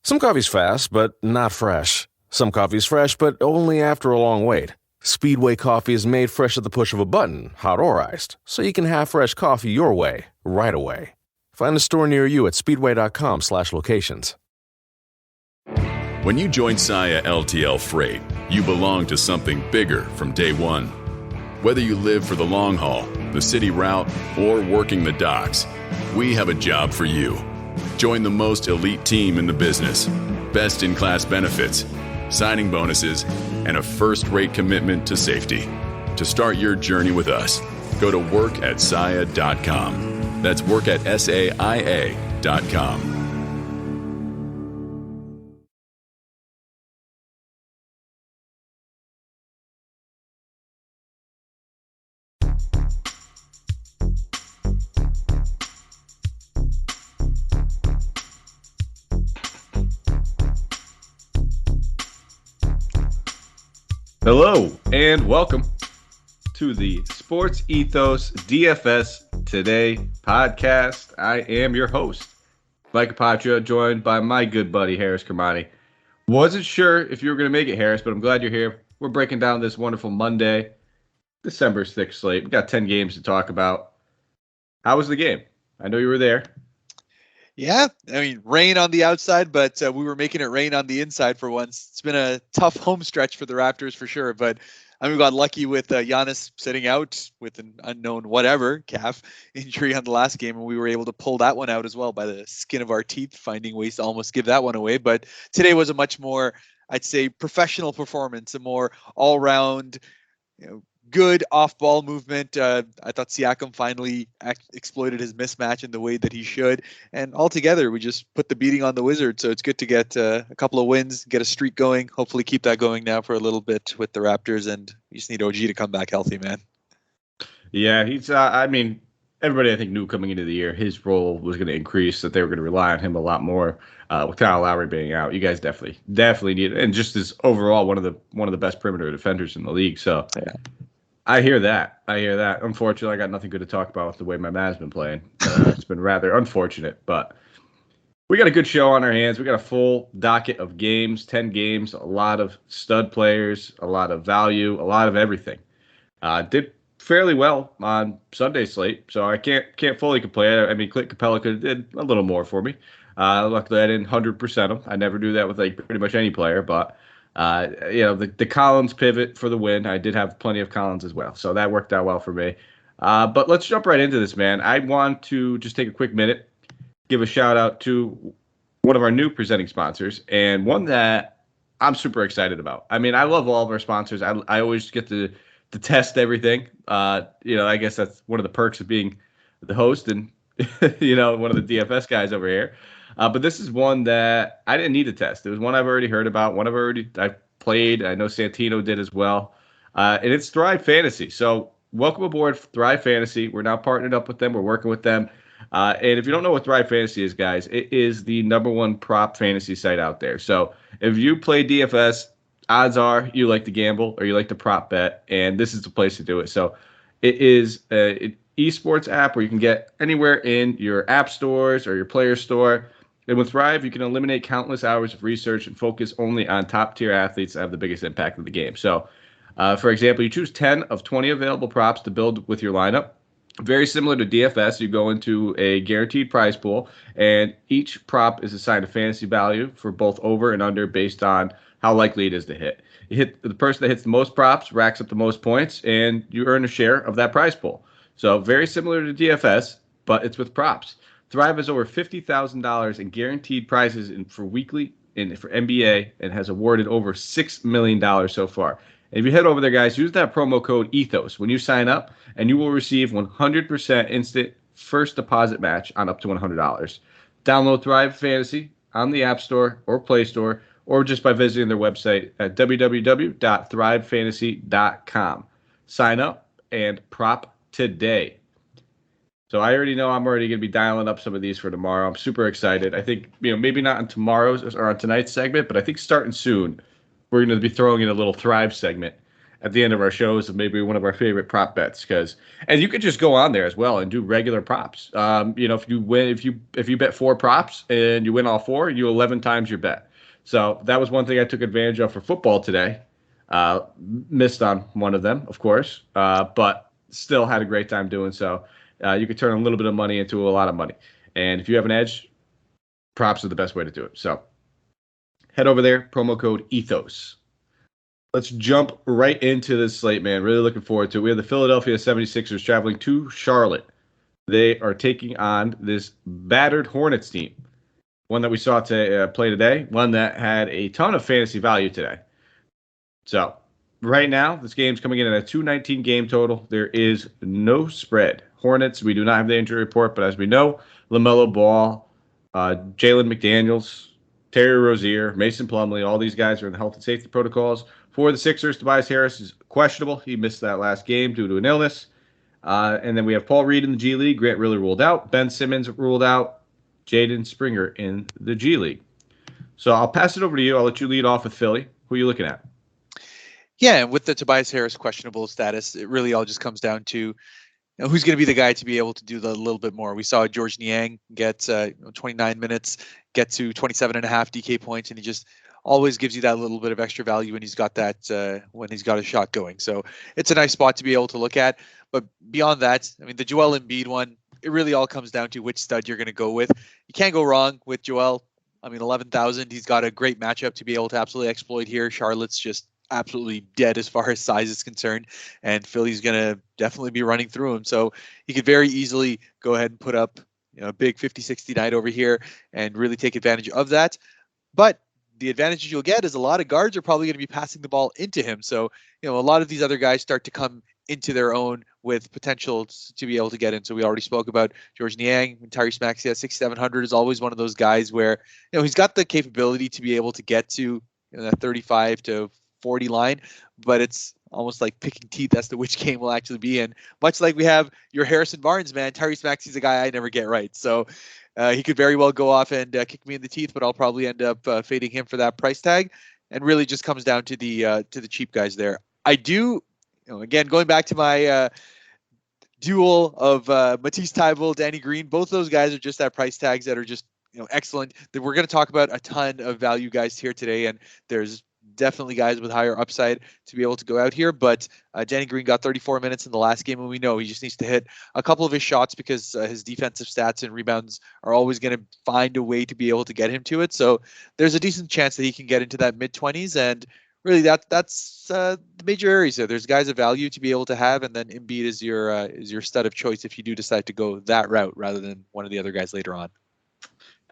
Some coffee's fast, but not fresh. Some coffee's fresh, but only after a long wait. Speedway coffee is made fresh at the push of a button, hot or iced, so you can have fresh coffee your way, right away. Find a store near you at speedway.com/locations. When you join Saia LTL Freight, you belong to something bigger from day one. Whether you live for the long haul, the city route, or working the docks, we have a job for you. Join the most elite team in the business. Best-in-class benefits, signing bonuses, and a first-rate commitment to safety. To start your journey with us, go to workatsaia.com. That's workatsaia.com. Hello and welcome to the Sports Ethos DFS Today podcast. I am your host, Mike and Haaris, joined by my good buddy, Haaris Kermani. Wasn't sure if you were going to make it, Haaris, but I'm glad you're here. We're breaking down this wonderful Monday, December 6th slate. We got 10 games to talk about. How was the game? I know you were there. Yeah, I mean, rain on the outside, but we were making it rain on the inside for once. It's been a tough home stretch for the Raptors for sure, but I mean, we got lucky with Giannis sitting out with an unknown whatever calf injury on the last game, and we were able to pull that one out as well by the skin of our teeth, finding ways to almost give that one away. But today was a much more, I'd say, professional performance, a more all-round, good off-ball movement. I thought Siakam finally exploited his mismatch in the way that he should. And altogether, we just put the beating on the Wizards. So it's good to get a couple of wins, get a streak going, hopefully keep that going now for a little bit with the Raptors. And we just need OG to come back healthy, man. Yeah, he's, I mean, everybody I think knew coming into the year his role was going to increase, that they were going to rely on him a lot more with Kyle Lowry being out. You guys definitely need it. And just as overall one of the best perimeter defenders in the league. So yeah. I hear that. Unfortunately, I got nothing good to talk about with the way my man's been playing. It's been rather unfortunate, but we got a good show on our hands. We got a full docket of games, 10 games, a lot of stud players, a lot of value, a lot of everything. Did fairly well on Sunday slate, so I can't fully complain. I mean, Clint Capella could have did a little more for me. Luckily, I didn't 100% him. I never do that with like pretty much any player, but the Collins pivot for the win. I did have plenty of Collins as well, so that worked out well for me. But let's jump right into this, man. I want to just take a quick minute, give a shout out to one of our new presenting sponsors, and one that I'm super excited about. I mean, I love all of our sponsors. I always get to test everything. I guess that's one of the perks of being the host and one of the DFS guys over here. But this is one that I didn't need to test. It was one I've already heard about, one I've played. I know Santino did as well. And it's Thrive Fantasy. So welcome aboard Thrive Fantasy. We're now partnered up with them. We're working with them. And if you don't know what Thrive Fantasy is, guys, it is the #1 prop fantasy site out there. So if you play DFS, odds are you like to gamble or you like to prop bet, and this is the place to do it. So it is an esports app where you can get anywhere in your app stores or your player store. And with Thrive, you can eliminate countless hours of research and focus only on top-tier athletes that have the biggest impact in the game. So, for example, you choose 10 of 20 available props to build with your lineup. Very similar to DFS, you go into a guaranteed prize pool, and each prop is assigned a fantasy value for both over and under based on how likely it is to hit. The person that hits the most props racks up the most points, and you earn a share of that prize pool. So very similar to DFS, but it's with props. Thrive has over $50,000 in guaranteed prizes for weekly and for NBA, and has awarded over $6 million so far. And if you head over there, guys, use that promo code ETHOS when you sign up, and you will receive 100% instant first deposit match on up to $100. Download Thrive Fantasy on the App Store or Play Store, or just by visiting their website at www.thrivefantasy.com. Sign up and prop today. So I already know I'm already going to be dialing up some of these for tomorrow. I'm super excited. I think, maybe not on tomorrow's or on tonight's segment, but I think starting soon, we're going to be throwing in a little Thrive segment at the end of our shows of maybe one of our favorite prop bets, and you could just go on there as well and do regular props. If you bet 4 props and you win all 4, you 11 times your bet. So that was one thing I took advantage of for football today. Missed on one of them, of course, but still had a great time doing so. You could turn a little bit of money into a lot of money. And if you have an edge, props are the best way to do it. So head over there, promo code ETHOS. Let's jump right into this slate, man. Really looking forward to it. We have the Philadelphia 76ers traveling to Charlotte. They are taking on this battered Hornets team, one that we saw play today, one that had a ton of fantasy value today. So right now, this game's coming in at a 219 game total. There is no spread. Hornets, we do not have the injury report, but as we know, LaMelo Ball, Jalen McDaniels, Terry Rozier, Mason Plumlee, all these guys are in the health and safety protocols. For the Sixers, Tobias Harris is questionable. He missed that last game due to an illness. And then we have Paul Reed in the G League. Grant Riller ruled out. Ben Simmons ruled out. Jaden Springer in the G League. So I'll pass it over to you. I'll let you lead off with Philly. Who are you looking at? Yeah, and with the Tobias Harris questionable status, it really all just comes down to who's going to be the guy to be able to do the little bit more. We saw George Niang get 29 minutes, get to 27.5 DK points, and he just always gives you that little bit of extra value when he's got that when he's got a shot going. So it's a nice spot to be able to look at. But beyond that, I mean, the Joel Embiid one, it really all comes down to which stud you're going to go with. You can't go wrong with Joel. I mean, 11,000. He's got a great matchup to be able to absolutely exploit here. Charlotte's just absolutely dead as far as size is concerned, and Philly's going to definitely be running through him. So he could very easily go ahead and put up a big 50-60 night over here and really take advantage of that. But the advantage you'll get is a lot of guards are probably going to be passing the ball into him. So, a lot of these other guys start to come into their own with potential to be able to get in. So we already spoke about George Niang and Tyrese Maxey at 6,700 is always one of those guys where, he's got the capability to be able to get to that 35 to 40 line, but it's almost like picking teeth as to which game will actually be in. Much like we have your Harrison Barnes, man, Tyrese Maxey's a guy I never get right. So he could very well go off and kick me in the teeth, but I'll probably end up fading him for that price tag. And really just comes down to the cheap guys there. I do, again, going back to my duel of Matisse Thybulle, Danny Green, both those guys are just at price tags that are just excellent. That we're going to talk about a ton of value guys here today, and there's definitely guys with higher upside to be able to go out here. But Danny Green got 34 minutes in the last game, and we know he just needs to hit a couple of his shots because his defensive stats and rebounds are always going to find a way to be able to get him to it. So there's a decent chance that he can get into that mid-20s, and really that's the major areas there. There's guys of value to be able to have, and then Embiid is your stud of choice if you do decide to go that route rather than one of the other guys later on.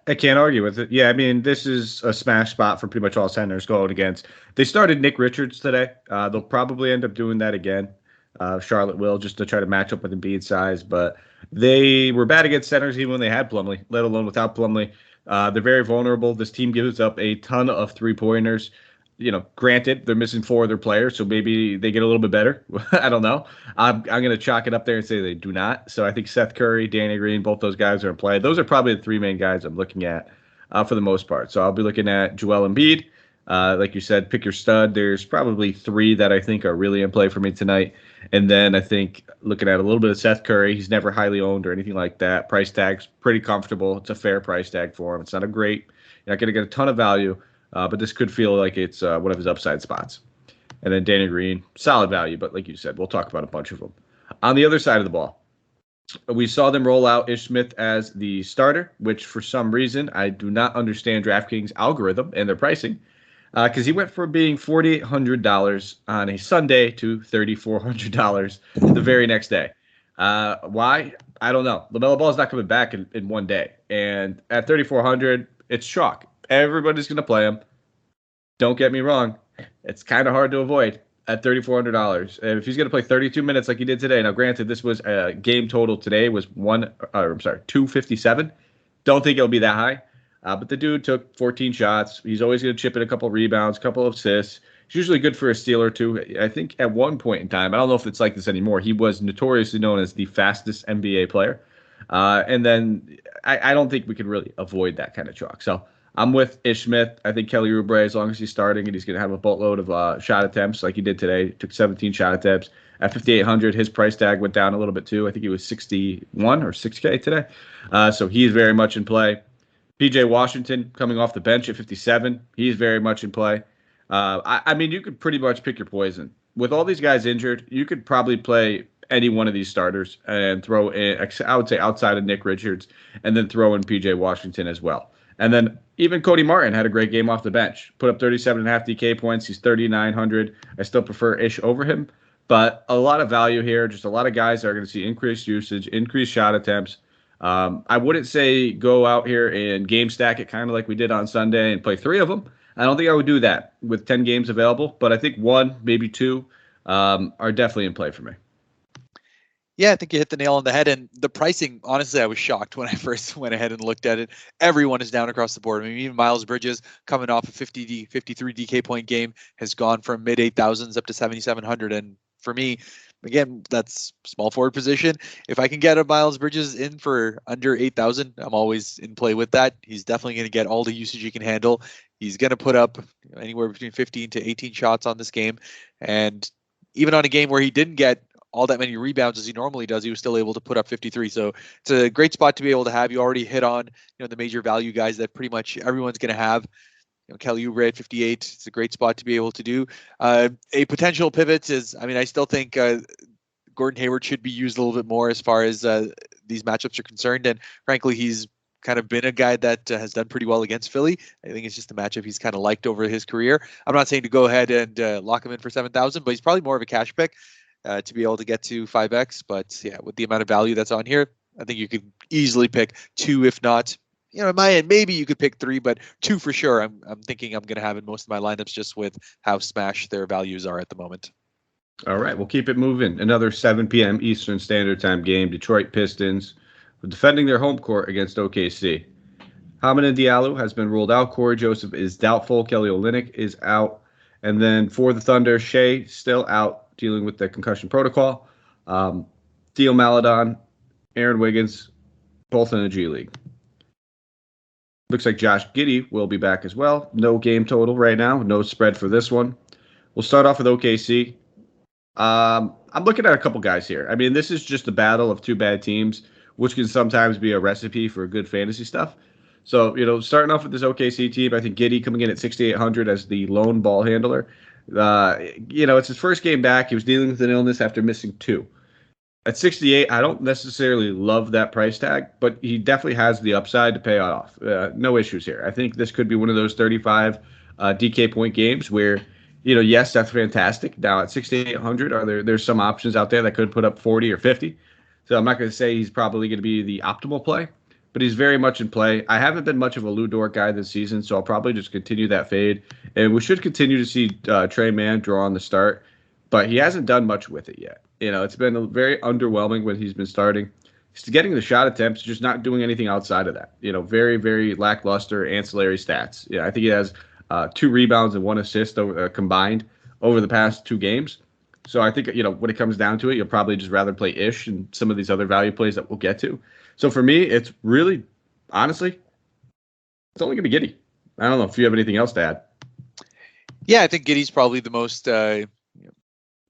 I can't argue with it. Yeah, I mean, this is a smash spot for pretty much all centers going against. They started Nick Richards today. They'll probably end up doing that again. Charlotte will, just to try to match up with Embiid's size. But they were bad against centers even when they had Plumlee, let alone without Plumlee. They're very vulnerable. This team gives up a ton of three-pointers. Granted, they're missing 4 of their players, so maybe they get a little bit better. I don't know. I'm going to chalk it up there and say they do not. So I think Seth Curry, Danny Green, both those guys are in play. Those are probably the 3 main guys I'm looking at for the most part. So I'll be looking at Joel Embiid. Like you said, pick your stud. There's probably 3 that I think are really in play for me tonight. And then I think looking at a little bit of Seth Curry, he's never highly owned or anything like that. Price tag's pretty comfortable. It's a fair price tag for him. It's not a great. You're not going to get a ton of value. But this could feel like it's one of his upside spots. And then Danny Green, solid value, but like you said, we'll talk about a bunch of them. On the other side of the ball, we saw them roll out Ish Smith as the starter, which for some reason I do not understand DraftKings algorithm and their pricing, because he went from being $4,800 on a Sunday to $3,400 the very next day. Why? I don't know. LaMelo Ball is not coming back in one day. And at $3,400, it's chalk. Everybody's going to play him. Don't get me wrong. It's kind of hard to avoid at $3,400. And if he's going to play 32 minutes like he did today, now granted, this was a game total today was 257. Don't think it'll be that high. But the dude took 14 shots. He's always going to chip in a couple of rebounds, a couple of assists. He's usually good for a steal or two. I think at one point in time, I don't know if it's like this anymore, he was notoriously known as the fastest NBA player. And then I don't think we could really avoid that kind of chalk. So I'm with Ish Smith. I think Kelly Oubre, as long as he's starting and he's going to have a boatload of shot attempts like he did today, took 17 shot attempts. At 5,800, his price tag went down a little bit too. I think he was 61 or 6K today. So he's very much in play. PJ Washington coming off the bench at 57. He's very much in play. I mean, you could pretty much pick your poison. With all these guys injured, you could probably play any one of these starters and throw in, I would say outside of Nick Richards, and then throw in PJ Washington as well. And then even Cody Martin had a great game off the bench. Put up 37.5 DK points. He's 3,900. I still prefer Ish over him. But a lot of value here. Just a lot of guys that are going to see increased usage, increased shot attempts. I wouldn't say go out here and game stack it kind of like we did on Sunday and play 3 of them. I don't think I would do that with 10 games available. But I think 1, maybe 2 are definitely in play for me. Yeah, I think you hit the nail on the head. And the pricing, honestly, I was shocked when I first went ahead and looked at it. Everyone is down across the board. I mean, even Miles Bridges, coming off a 53 DK point game, has gone from mid 8,000s up to 7,700. And for me, again, that's small forward position. If I can get a Miles Bridges in for under 8,000, I'm always in play with that. He's definitely going to get all the usage he can handle. He's going to put up anywhere between 15 to 18 shots on this game. And even on a game where he didn't get all that many rebounds as he normally does, he was still able to put up 53. So it's a great spot to be able to have. You already hit on, the major value guys that pretty much everyone's going to have. Kelly Oubre at 58. It's a great spot to be able to do. A potential pivot is, I still think Gordon Hayward should be used a little bit more as far as these matchups are concerned. And frankly, he's kind of been a guy that has done pretty well against Philly. I think it's just a matchup he's kind of liked over his career. I'm not saying to go ahead and lock him in for 7,000, but he's probably more of a cash pick to be able to get to 5X. But yeah, with the amount of value that's on here, I think you could easily pick 2, if not, in my end, maybe you could pick 3, but 2 for sure. I'm thinking I'm going to have in most of my lineups just with how smashed their values are at the moment. All right, we'll keep it moving. Another 7 p.m. Eastern Standard Time game. Detroit Pistons defending their home court against OKC. Hamidou Diallo has been ruled out. Corey Joseph is doubtful. Kelly Olynyk is out. And then for the Thunder, Shea still out, dealing with the concussion protocol. Theo Maledon, Aaron Wiggins, both in the G League. Looks like Josh Giddey will be back as well. No game total right now. No spread for this one. We'll start off with OKC. I'm looking at a couple guys here. I mean, this is just a battle of 2 bad teams, which can sometimes be a recipe for good fantasy stuff. So, starting off with this OKC team, I think Giddey coming in at 6,800 as the lone ball handler. It's his first game back. He was dealing with an illness after missing 2. At 68, I don't necessarily love that price tag, but he definitely has the upside to pay off. No issues here. I think this could be one of those 35 DK point games where, yes, that's fantastic. Now at 6,800, there's some options out there that could put up 40 or 50. So I'm not going to say he's probably going to be the optimal play, but he's very much in play. I haven't been much of a Lou Dort guy this season, so I'll probably just continue that fade. And we should continue to see Trey Mann draw on the start, but he hasn't done much with it yet. It's been very underwhelming when he's been starting. He's getting the shot attempts, just not doing anything outside of that. Very, very lackluster ancillary stats. Yeah, I think he has 2 rebounds and 1 assist combined over the past 2 games. So I think, when it comes down to it, you'll probably just rather play Ish and some of these other value plays that we'll get to. So for me, it's really, honestly, it's only going to be Giddey. I don't know if you have anything else to add. Yeah, I think Giddey's probably the most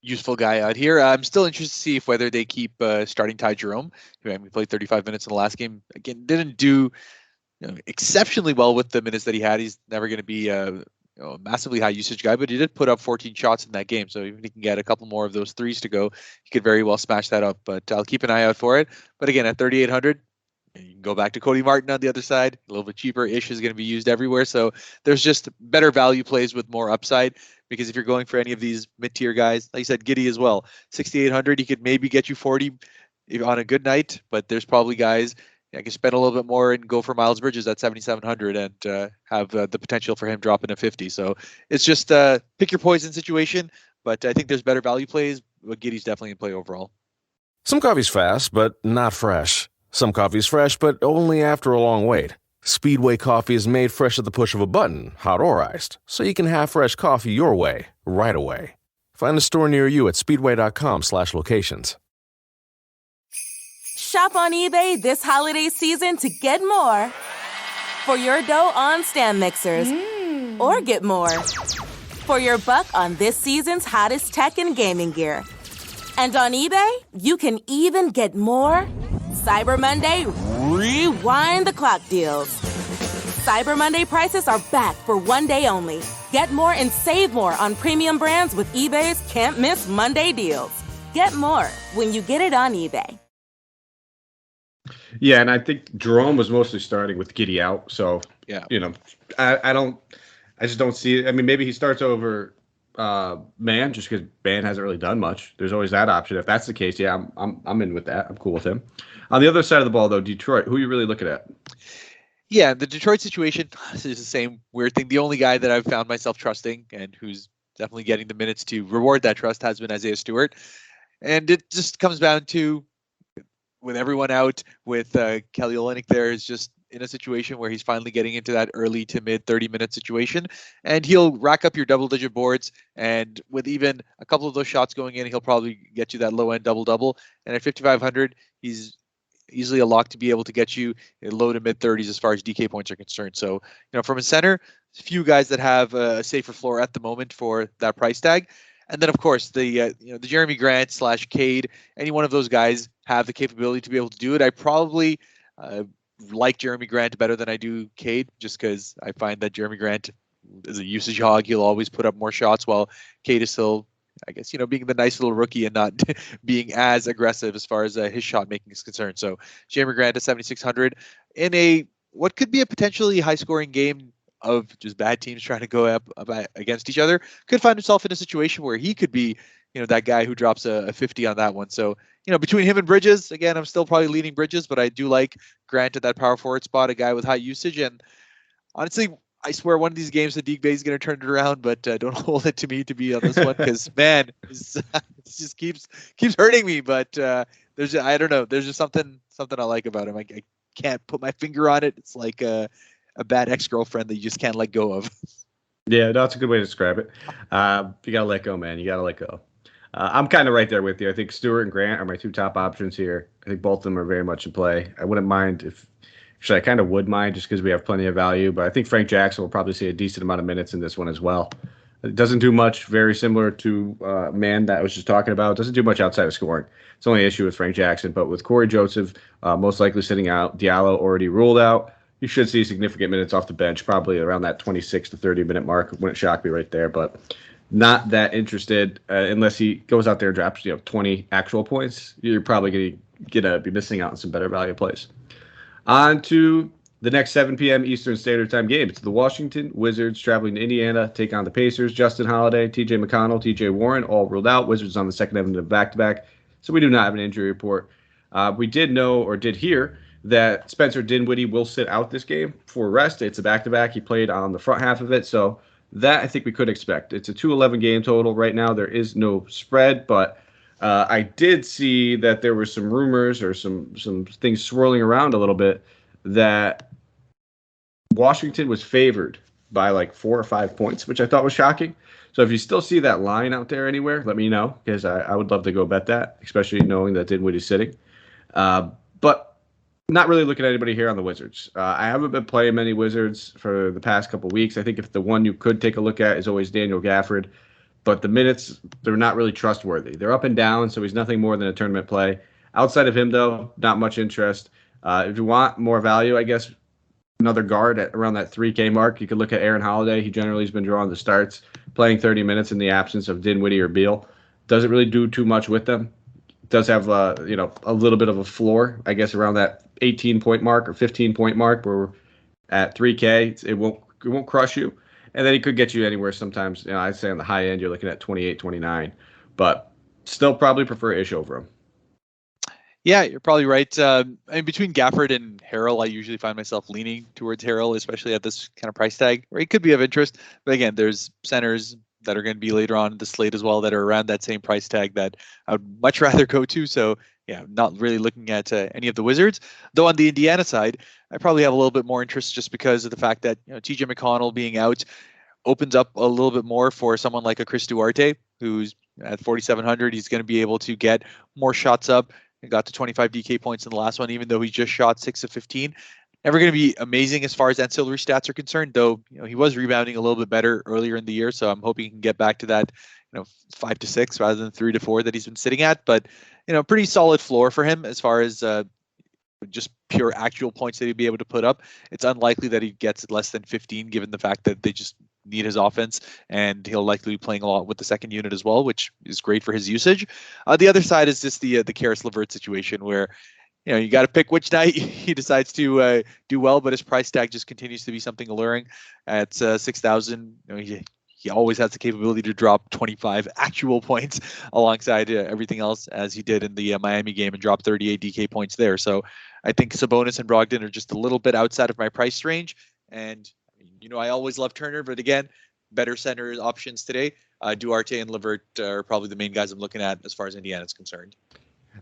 useful guy out here. I'm still interested to see whether they keep starting Ty Jerome. We played 35 minutes in the last game. Again, didn't do exceptionally well with the minutes that he had. He's never going to be a massively high usage guy, but he did put up 14 shots in that game. So even if he can get a couple more of those 3s to go, he could very well smash that up. But I'll keep an eye out for it. But again, at 3,800, you can go back to Cody Martin on the other side. A little bit cheaper. Ish is going to be used everywhere. So there's just better value plays with more upside. Because if you're going for any of these mid-tier guys, like you said, Giddey as well, 6,800, he could maybe get you 40 on a good night. But there's probably guys I can spend a little bit more and go for Miles Bridges at 7,700 and have the potential for him dropping to 50. So it's just pick your poison situation. But I think there's better value plays. But Giddey's definitely in play overall. Some coffee's fast, but not fresh. Some coffee's fresh, but only after a long wait. Speedway coffee is made fresh at the push of a button, hot or iced, so you can have fresh coffee your way, right away. Find a store near you at speedway.com/locations. Shop on eBay this holiday season to get more For your dough on stand mixers. Or get more. For your buck on this season's hottest tech and gaming gear. And on eBay, you can even get more Cyber Monday rewind the clock deals. Cyber Monday prices are back for one day only. Get more and save more on premium brands with eBay's can't miss Monday deals. Get more when you get it on eBay. Yeah, and I think Jerome was mostly starting with Giddey out. So, Yeah. I just don't see it. I mean, maybe he starts over Man, just because Man hasn't really done much. There's always that option. If that's the case, yeah, I'm in with that. I'm cool with him. On the other side of the ball, though, Detroit, who are you really looking at? Yeah, the Detroit situation is the same weird thing. The only guy that I've found myself trusting and who's definitely getting the minutes to reward that trust has been Isaiah Stewart. And it just comes down to, with everyone out, with Kelly Olynyk there is just in a situation where he's finally getting into that early to mid 30-minute situation, and he'll rack up your double-digit boards. And with even a couple of those shots going in, he'll probably get you that low-end double-double. And at 5,500, he's easily a lock to be able to get you in low to mid 30s as far as DK points are concerned. So, from a center, a few guys that have a safer floor at the moment for that price tag. And then, of course, the Jeremy Grant / Cade, any one of those guys have the capability to be able to do it. I probably like Jeremy Grant better than I do Cade, just because I find that Jeremy Grant is a usage hog. He'll always put up more shots, while Cade is still, I guess, being the nice little rookie and not being as aggressive as far as his shot making is concerned. So Jeremy Grant at 7,600 in what could be a potentially high scoring game of just bad teams trying to go up against each other, could find himself in a situation where he could be, that guy who drops a 50 on that one. So, between him and Bridges, again, I'm still probably leaning Bridges, but I do like Grant at that power forward spot, a guy with high usage. And honestly, I swear one of these games, the Sadiq Bey is going to turn it around, but don't hold it to me to be on this one, because man, it just keeps hurting me. But I don't know, there's just something I like about him. I can't put my finger on it. It's like a bad ex-girlfriend that you just can't let go of. Yeah, that's a good way to describe it. You gotta let go, man. You gotta let go. I'm kind of right there with you. I think Stewart and Grant are my two top options here. I think both of them are very much in play. I wouldn't mind I kind of would mind, just because we have plenty of value. But I think Frank Jackson will probably see a decent amount of minutes in this one as well. It doesn't do much, very similar to Man that I was just talking about. It doesn't do much outside of scoring. It's only an issue with Frank Jackson. But with Corey Joseph most likely sitting out, Diallo already ruled out, you should see significant minutes off the bench, probably around that 26 to 30-minute mark. Wouldn't shock me right there, but not that interested unless he goes out there and drops 20 actual points. You're probably going to be missing out on some better value plays. On to the next 7 p.m. Eastern Standard Time game. It's the Washington Wizards traveling to Indiana, take on the Pacers. Justin Holiday, T.J. McConnell, T.J. Warren, all ruled out. Wizards on the second evening of back-to-back, so we do not have an injury report. We did know, or did hear, that Spencer Dinwiddie will sit out this game for rest. It's a back-to-back. He played on the front half of it, so that I think we could expect. It's a 2-11 game total right now. There is no spread, but I did see that there were some rumors or some things swirling around a little bit that Washington was favored by like 4 or 5 points, which I thought was shocking. So if you still see that line out there anywhere, let me know, because I would love to go bet that, especially knowing that Dinwiddie's sitting. But not really looking at anybody here on the Wizards. I haven't been playing many Wizards for the past couple weeks. I think if the one you could take a look at is always Daniel Gafford, but the minutes, they're not really trustworthy. They're up and down, so he's nothing more than a tournament play. Outside of him, though, not much interest. If you want more value, I guess another guard at around that 3K mark, you could look at Aaron Holiday. He generally has been drawing the starts, playing 30 minutes in the absence of Dinwiddie or Beal. Doesn't really do too much with them. Does have a little bit of a floor, I guess, around that 18-point mark or 15-point mark, where we're at 3K. It won't crush you. And then he could get you anywhere sometimes. I'd say on the high end, you're looking at 28, 29. But still probably prefer Ish over him. Yeah, you're probably right. Between Gafford and Harrell, I usually find myself leaning towards Harrell, especially at this kind of price tag, where he could be of interest. But again, there's centers that are going to be later on in the slate as well that are around that same price tag that I would much rather go to. So yeah, not really looking at any of the Wizards. Though on the Indiana side, I probably have a little bit more interest just because of the fact that T.J. McConnell being out opens up a little bit more for someone like a Chris Duarte, who's at 4,700. He's going to be able to get more shots up. He got to 25 DK points in the last one, even though he just shot 6 of 15. Never going to be amazing as far as ancillary stats are concerned, though. He was rebounding a little bit better earlier in the year, so I'm hoping he can get back to that, 5 to 6 rather than 3 to 4 that he's been sitting at. But pretty solid floor for him as far as just pure actual points that he'd be able to put up. It's unlikely that he gets less than 15, given the fact that they just need his offense, and he'll likely be playing a lot with the second unit as well, which is great for his usage. The other side is just the Caris LeVert situation, where you got to pick which night he decides to do well, but his price tag just continues to be something alluring at 6,000. He always has the capability to drop 25 actual points alongside everything else, as he did in the Miami game and dropped 38 DK points there. So I think Sabonis and Brogdon are just a little bit outside of my price range. And, I always love Turner, but again, better center options today. Duarte and LeVert are probably the main guys I'm looking at as far as Indiana's concerned.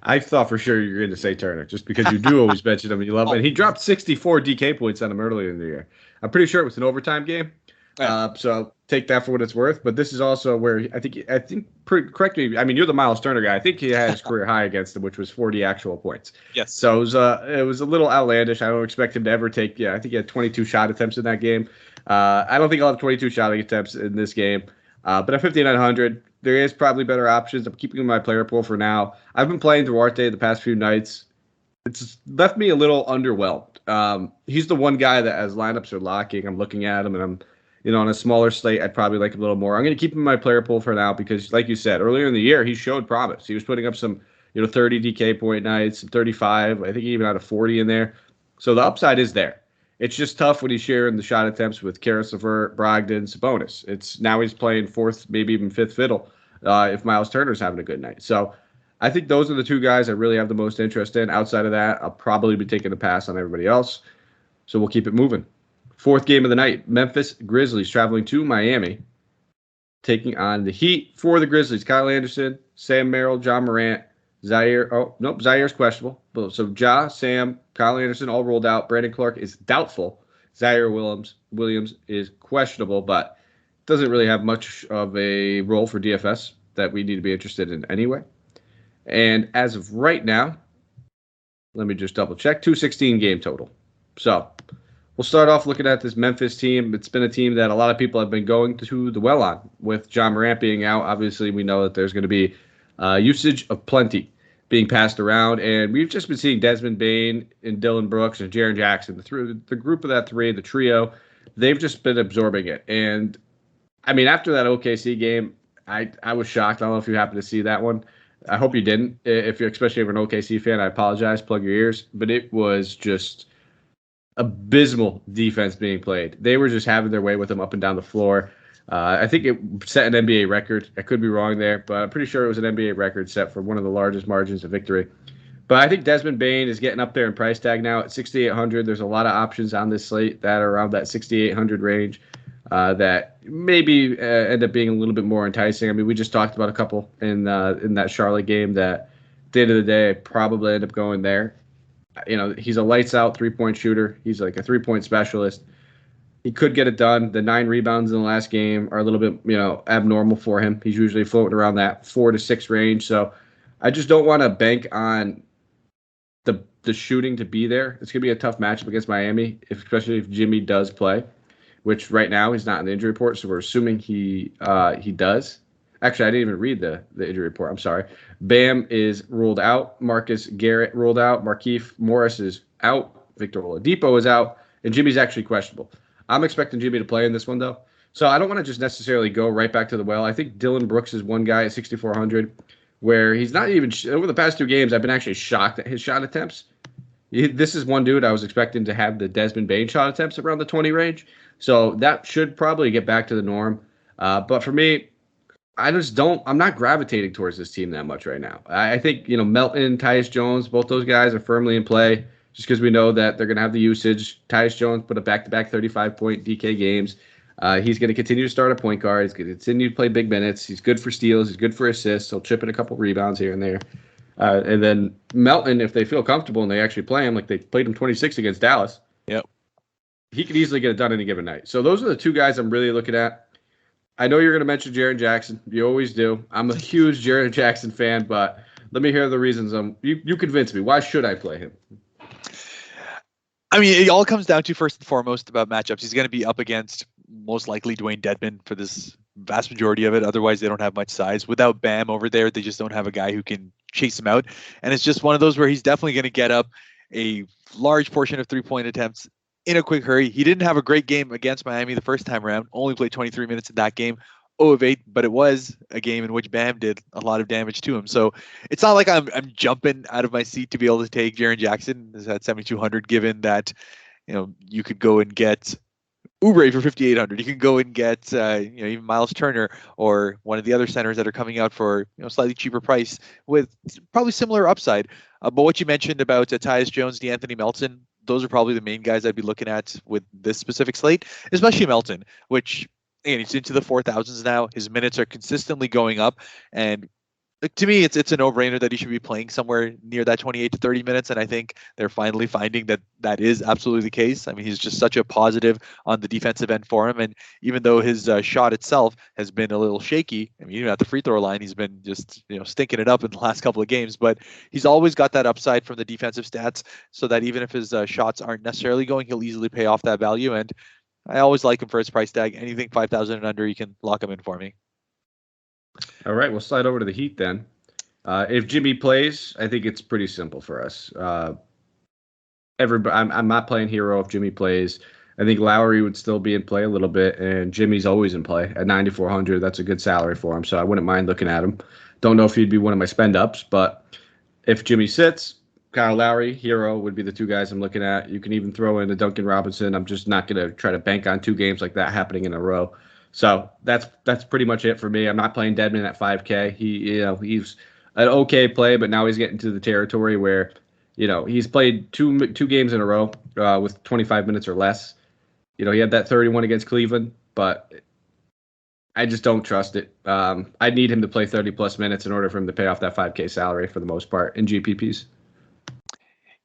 I thought for sure you were going to say Turner, just because you do always mention him and you love him. And he dropped 64 DK points on him earlier in the year. I'm pretty sure it was an overtime game. So take that for what it's worth. But this is also where I think correct me. I mean, you're the Miles Turner guy. I think he had his career high against him, which was 40 actual points. Yes. So it was a little outlandish. I don't expect him to ever take. I think he had 22 shot attempts in that game. I don't think I'll have 22 shot attempts in this game. But at 5,900, there is probably better options. I'm keeping him in my player pool for now. I've been playing Duarte the past few nights. It's left me a little underwhelmed. He's the one guy that, as lineups are locking, I'm looking at him and I'm, on a smaller slate, I'd probably like him a little more. I'm going to keep him in my player pool for now because, like you said, earlier in the year, he showed promise. He was putting up some, 30 DK point nights, some 35. I think he even had a 40 in there. So the upside is there. It's just tough when he's sharing the shot attempts with Caris LeVert, Brogdon, Sabonis. Now he's playing fourth, maybe even fifth fiddle if Miles Turner's having a good night. So I think those are the two guys I really have the most interest in. Outside of that, I'll probably be taking a pass on everybody else. So we'll keep it moving. Fourth game of the night, Memphis Grizzlies traveling to Miami, taking on the Heat. For the Grizzlies, Kyle Anderson, Sam Merrill, John Morant, Zaire. Oh, nope, Zaire's questionable. So Ja, Sam, Kyle Anderson all rolled out. Brandon Clark is doubtful. Zaire Williams is questionable, but doesn't really have much of a role for DFS that we need to be interested in anyway. And as of right now, let me just double check, 216 game total. So we'll start off looking at this Memphis team. It's been a team that a lot of people have been going to the well on. With John Morant being out, obviously we know that there's going to be usage of plenty being passed around. And we've just been seeing Desmond Bane and Dylan Brooks and Jaren Jackson, the group of that three, the trio, they've just been absorbing it. And, I mean, after that OKC game, I was shocked. I don't know if you happened to see that one. I hope you didn't. If you're especially if you're an OKC fan, I apologize. Plug your ears. But it was just abysmal defense being played. They were just having their way with them up and down the floor. I think it set an NBA record. I could be wrong there, but I'm pretty sure it was an NBA record set for one of the largest margins of victory. But I think Desmond Bane is getting up there in price tag now at 6,800. There's a lot of options on this slate that are around that 6,800 range that maybe end up being a little bit more enticing. I mean, we just talked about a couple in that Charlotte game that at the end of the day probably end up going there. He's a lights out 3-point shooter. He's like a 3-point specialist. He could get it done. The 9 rebounds in the last game are a little bit, abnormal for him. He's usually floating around that 4 to 6 range. So I just don't want to bank on the shooting to be there. It's going to be a tough matchup against Miami, especially if Jimmy does play, which right now he's not in the injury report. So we're assuming he does. Actually, I didn't even read the injury report. I'm sorry. Bam is ruled out. Marcus Garrett ruled out. Markieff Morris is out. Victor Oladipo is out. And Jimmy's actually questionable. I'm expecting Jimmy to play in this one, though. So I don't want to just necessarily go right back to the well. I think Dylan Brooks is one guy at 6,400 where he's not even – over the past 2 games, I've been actually shocked at his shot attempts. This is one dude I was expecting to have the Desmond Bane shot attempts around the 20 range. So that should probably get back to the norm. But for me, I'm not gravitating towards this team that much right now. I think, Melton, Tyus Jones, both those guys are firmly in play just because we know that they're going to have the usage. Tyus Jones put a back-to-back 35-point DK games. He's going to continue to start a point guard. He's going to continue to play big minutes. He's good for steals. He's good for assists. He'll chip in a couple rebounds here and there. And then Melton, if they feel comfortable and they actually play him, like they played him 26 against Dallas. Yep. He could easily get it done any given night. So those are the 2 guys I'm really looking at. I know you're going to mention Jaren Jackson. You always do. I'm a huge Jaren Jackson fan, but let me hear the reasons. You convince me. Why should I play him? I mean, it all comes down to, first and foremost, about matchups. He's going to be up against most likely Dwayne Dedmon for this vast majority of it. Otherwise, they don't have much size. Without Bam over there, they just don't have a guy who can chase him out. And it's just one of those where he's definitely going to get up a large portion of three-point attempts in a quick hurry. He didn't have a great game against Miami the first time around, only played 23 minutes in that game. 0 of 8, but it was a game in which Bam did a lot of damage to him. So it's not like I'm jumping out of my seat to be able to take Jaren Jackson at 7,200, given that, you could go and get Oubre for 5,800. You can go and get even Miles Turner or one of the other centers that are coming out for slightly cheaper price with probably similar upside. But what you mentioned about Tyus Jones, DeAnthony Melton, those are probably the main guys I'd be looking at with this specific slate, especially Melton, which, again, he's into the 4,000s now. His minutes are consistently going up, and to me, it's a no-brainer that he should be playing somewhere near that 28 to 30 minutes, and I think they're finally finding that is absolutely the case. I mean, he's just such a positive on the defensive end for him, and even though his shot itself has been a little shaky, I mean, even at the free throw line, he's been just stinking it up in the last couple of games, but he's always got that upside from the defensive stats, so that even if his shots aren't necessarily going, he'll easily pay off that value, and I always like him for his price tag. Anything 5,000 and under, you can lock him in for me. All right, we'll slide over to the Heat then. If Jimmy plays, I think it's pretty simple for us. I'm not playing hero if Jimmy plays. I think Lowry would still be in play a little bit, and Jimmy's always in play at 9,400. That's a good salary for him, so I wouldn't mind looking at him. Don't know if he'd be one of my spend ups, but if Jimmy sits, Kyle Lowry, Hero would be the two guys I'm looking at. You can even throw in a Duncan Robinson. I'm just not going to try to bank on two games like that happening in a row. So that's pretty much it for me. I'm not playing Dedmon at 5K. He's an okay play, but now he's getting to the territory where he's played two games in a row with 25 minutes or less. He had that 31 against Cleveland, but I just don't trust it. I need him to play 30 plus minutes in order for him to pay off that 5K salary for the most part in GPPs.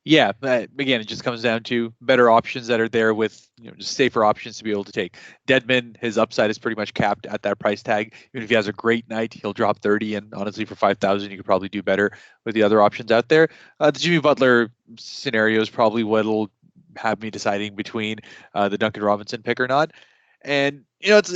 Yeah, again, it just comes down to better options that are there with just safer options to be able to take. Dedmon, his upside is pretty much capped at that price tag. Even if he has a great night, he'll drop 30, and honestly, for 5,000, you could probably do better with the other options out there. The Jimmy Butler scenario is probably what'll have me deciding between the Duncan Robinson pick or not. And it's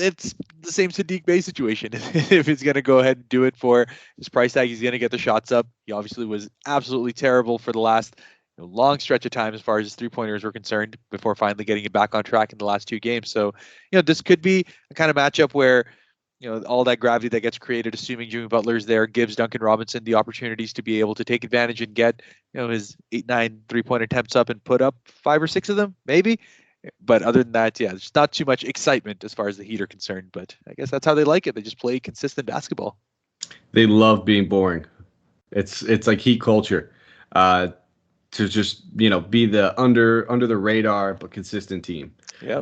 the same Sadiq Bey situation. If he's going to go ahead and do it for his price tag, he's going to get the shots up. He obviously was absolutely terrible for the last long stretch of time as far as his three-pointers were concerned before finally getting it back on track in the last two games. So, this could be a kind of matchup where, all that gravity that gets created, assuming Jimmy Butler's there, gives Duncan Robinson the opportunities to be able to take advantage and get, his 8-9 three-point attempts up and put up 5 or 6 of them, maybe. But other than that, yeah, there's not too much excitement as far as the Heat are concerned. But I guess that's how they like it. They just play consistent basketball. They love being boring. It's like Heat culture. To just be the under the radar but consistent team. Yeah.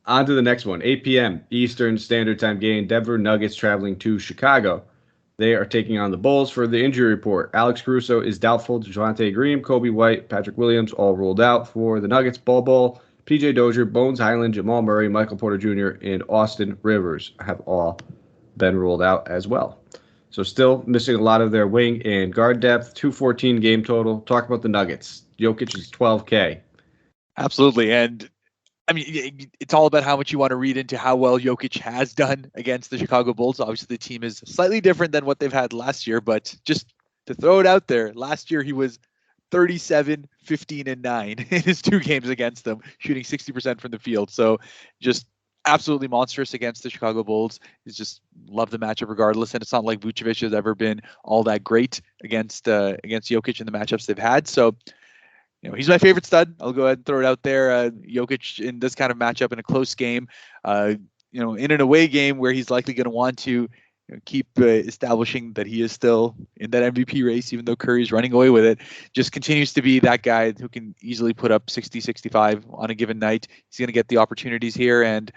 On to the next one. 8 p.m. Eastern Standard Time game. Denver Nuggets traveling to Chicago. They are taking on the Bulls for the injury report. Alex Caruso is doubtful. Javonte Green, Kobe White, Patrick Williams all ruled out for the Nuggets. Ball, PJ Dozier, Bones Highland, Jamal Murray, Michael Porter Jr., and Austin Rivers have all been ruled out as well. So still missing a lot of their wing and guard depth. 214 game total. Talk about the Nuggets. Jokic is 12K. Absolutely. And I mean, it's all about how much you want to read into how well Jokic has done against the Chicago Bulls. Obviously, the team is slightly different than what they've had last year, but just to throw it out there, last year he was 37, 15, and 9 in his 2 games against them, shooting 60% from the field. So just absolutely monstrous against the Chicago Bulls. He's just loved the matchup regardless, and it's not like Vucevic has ever been all that great against Jokic in the matchups they've had. So, he's my favorite stud. I'll go ahead and throw it out there. Jokic in this kind of matchup in a close game, in an away game where he's likely going to want to keep establishing that he is still in that MVP race, even though Curry's running away with it, just continues to be that guy who can easily put up 60, 65 on a given night. He's going to get the opportunities here, and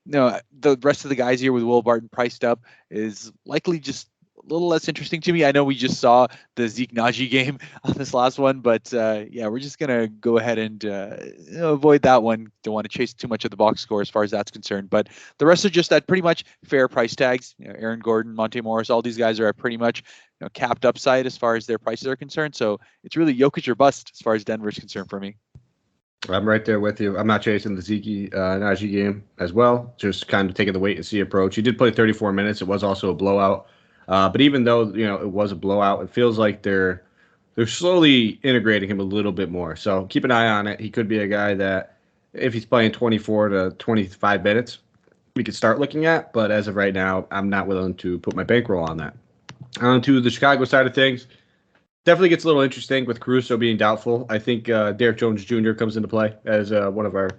the rest of the guys here with Will Barton priced up is likely just a little less interesting to me. I know we just saw the Zeke Naji game on this last one, but we're just going to go ahead and avoid that one. Don't want to chase too much of the box score as far as that's concerned, but the rest are just at pretty much fair price tags. Aaron Gordon, Monte Morris, all these guys are at pretty much capped upside as far as their prices are concerned. So it's really Jokic or bust as far as Denver is concerned for me. I'm right there with you. I'm not chasing the Zeke Najee game as well. Just kind of taking the wait and see approach. He did play 34 minutes. It was also a blowout. But even though it was a blowout, it feels like they're slowly integrating him a little bit more. So keep an eye on it. He could be a guy that if he's playing 24 to 25 minutes, we could start looking at. But as of right now, I'm not willing to put my bankroll on that. On to the Chicago side of things. Definitely gets a little interesting with Caruso being doubtful. I think Derrick Jones Jr. comes into play as one of our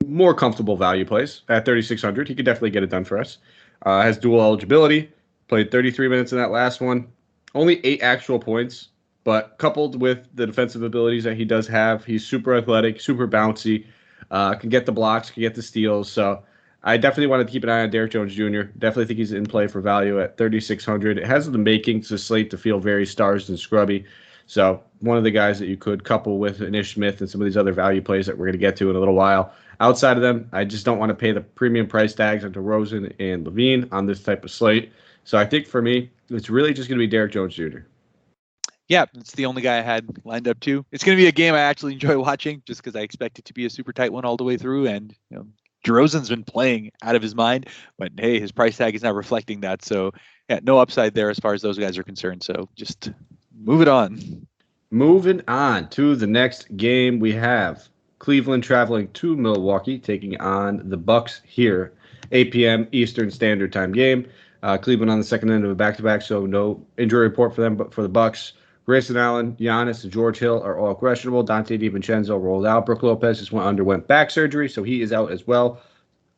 more comfortable value plays at 3,600. He could definitely get it done for us. Has dual eligibility. Played 33 minutes in that last one. Only 8 actual points, but coupled with the defensive abilities that he does have, he's super athletic, super bouncy, can get the blocks, can get the steals. So I definitely want to keep an eye on Derrick Jones Jr. Definitely think he's in play for value at 3,600. It has the makings to slate to feel very stars and scrubby. So one of the guys that you could couple with Ish Smith and some of these other value plays that we're going to get to in a little while. Outside of them, I just don't want to pay the premium price tags on DeRozan and Levine on this type of slate. So I think for me, it's really just going to be Derrick Jones Jr. Yeah, it's the only guy I had lined up too. It's going to be a game I actually enjoy watching just because I expect it to be a super tight one all the way through. And DeRozan's been playing out of his mind, but hey, his price tag is not reflecting that. So yeah, no upside there as far as those guys are concerned. So just move it on. Moving on to the next game, we have Cleveland traveling to Milwaukee, taking on the Bucks here, 8 p.m. Eastern Standard Time game. Cleveland on the second end of a back-to-back, so no injury report for them. But for the Bucks, Grayson Allen, Giannis, and George Hill are all questionable. Dante DiVincenzo rolled out. Brook Lopez just underwent back surgery, so he is out as well,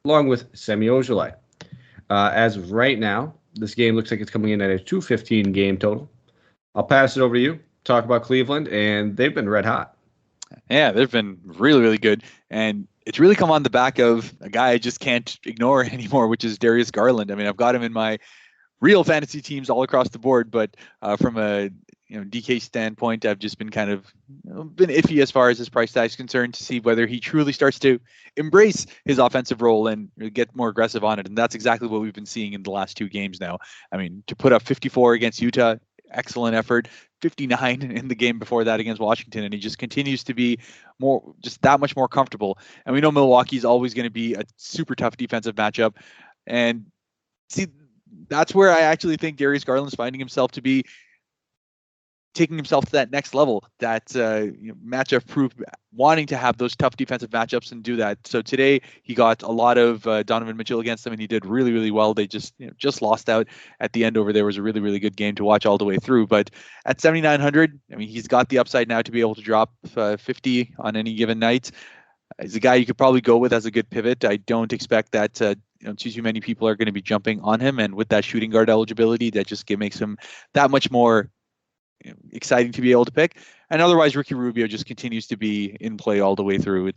along with Semi Ojeleye. As of right now, this game looks like it's coming in at a 215 game total. I'll pass it over to you. Talk about Cleveland, and they've been red hot. Yeah, they've been really, really good. And it's really come on the back of a guy I just can't ignore anymore, which is Darius Garland. I mean, I've got him in my real fantasy teams all across the board, but from a DK standpoint, I've just been kind of been iffy as far as his price tag is concerned to see whether he truly starts to embrace his offensive role and get more aggressive on it. And that's exactly what we've been seeing in the last 2 games now. I mean, to put up 54 against Utah, excellent effort. 59 in the game before that against Washington, and he just continues to be just that much more comfortable. And we know Milwaukee's always going to be a super tough defensive matchup. And see, that's where I actually think Darius Garland's finding himself to be taking himself to that next level, that matchup proof, wanting to have those tough defensive matchups and do that. So today he got a lot of Donovan Mitchell against them, and he did really, really well. They just lost out at the end over there. Was a really, really good game to watch all the way through. But at 7,900, I mean, he's got the upside now to be able to drop 50 on any given night. He's a guy you could probably go with as a good pivot. I don't expect that too many people are going to be jumping on him, and with that shooting guard eligibility, that just makes him that much more exciting to be able to pick. And otherwise, Ricky Rubio just continues to be in play all the way through.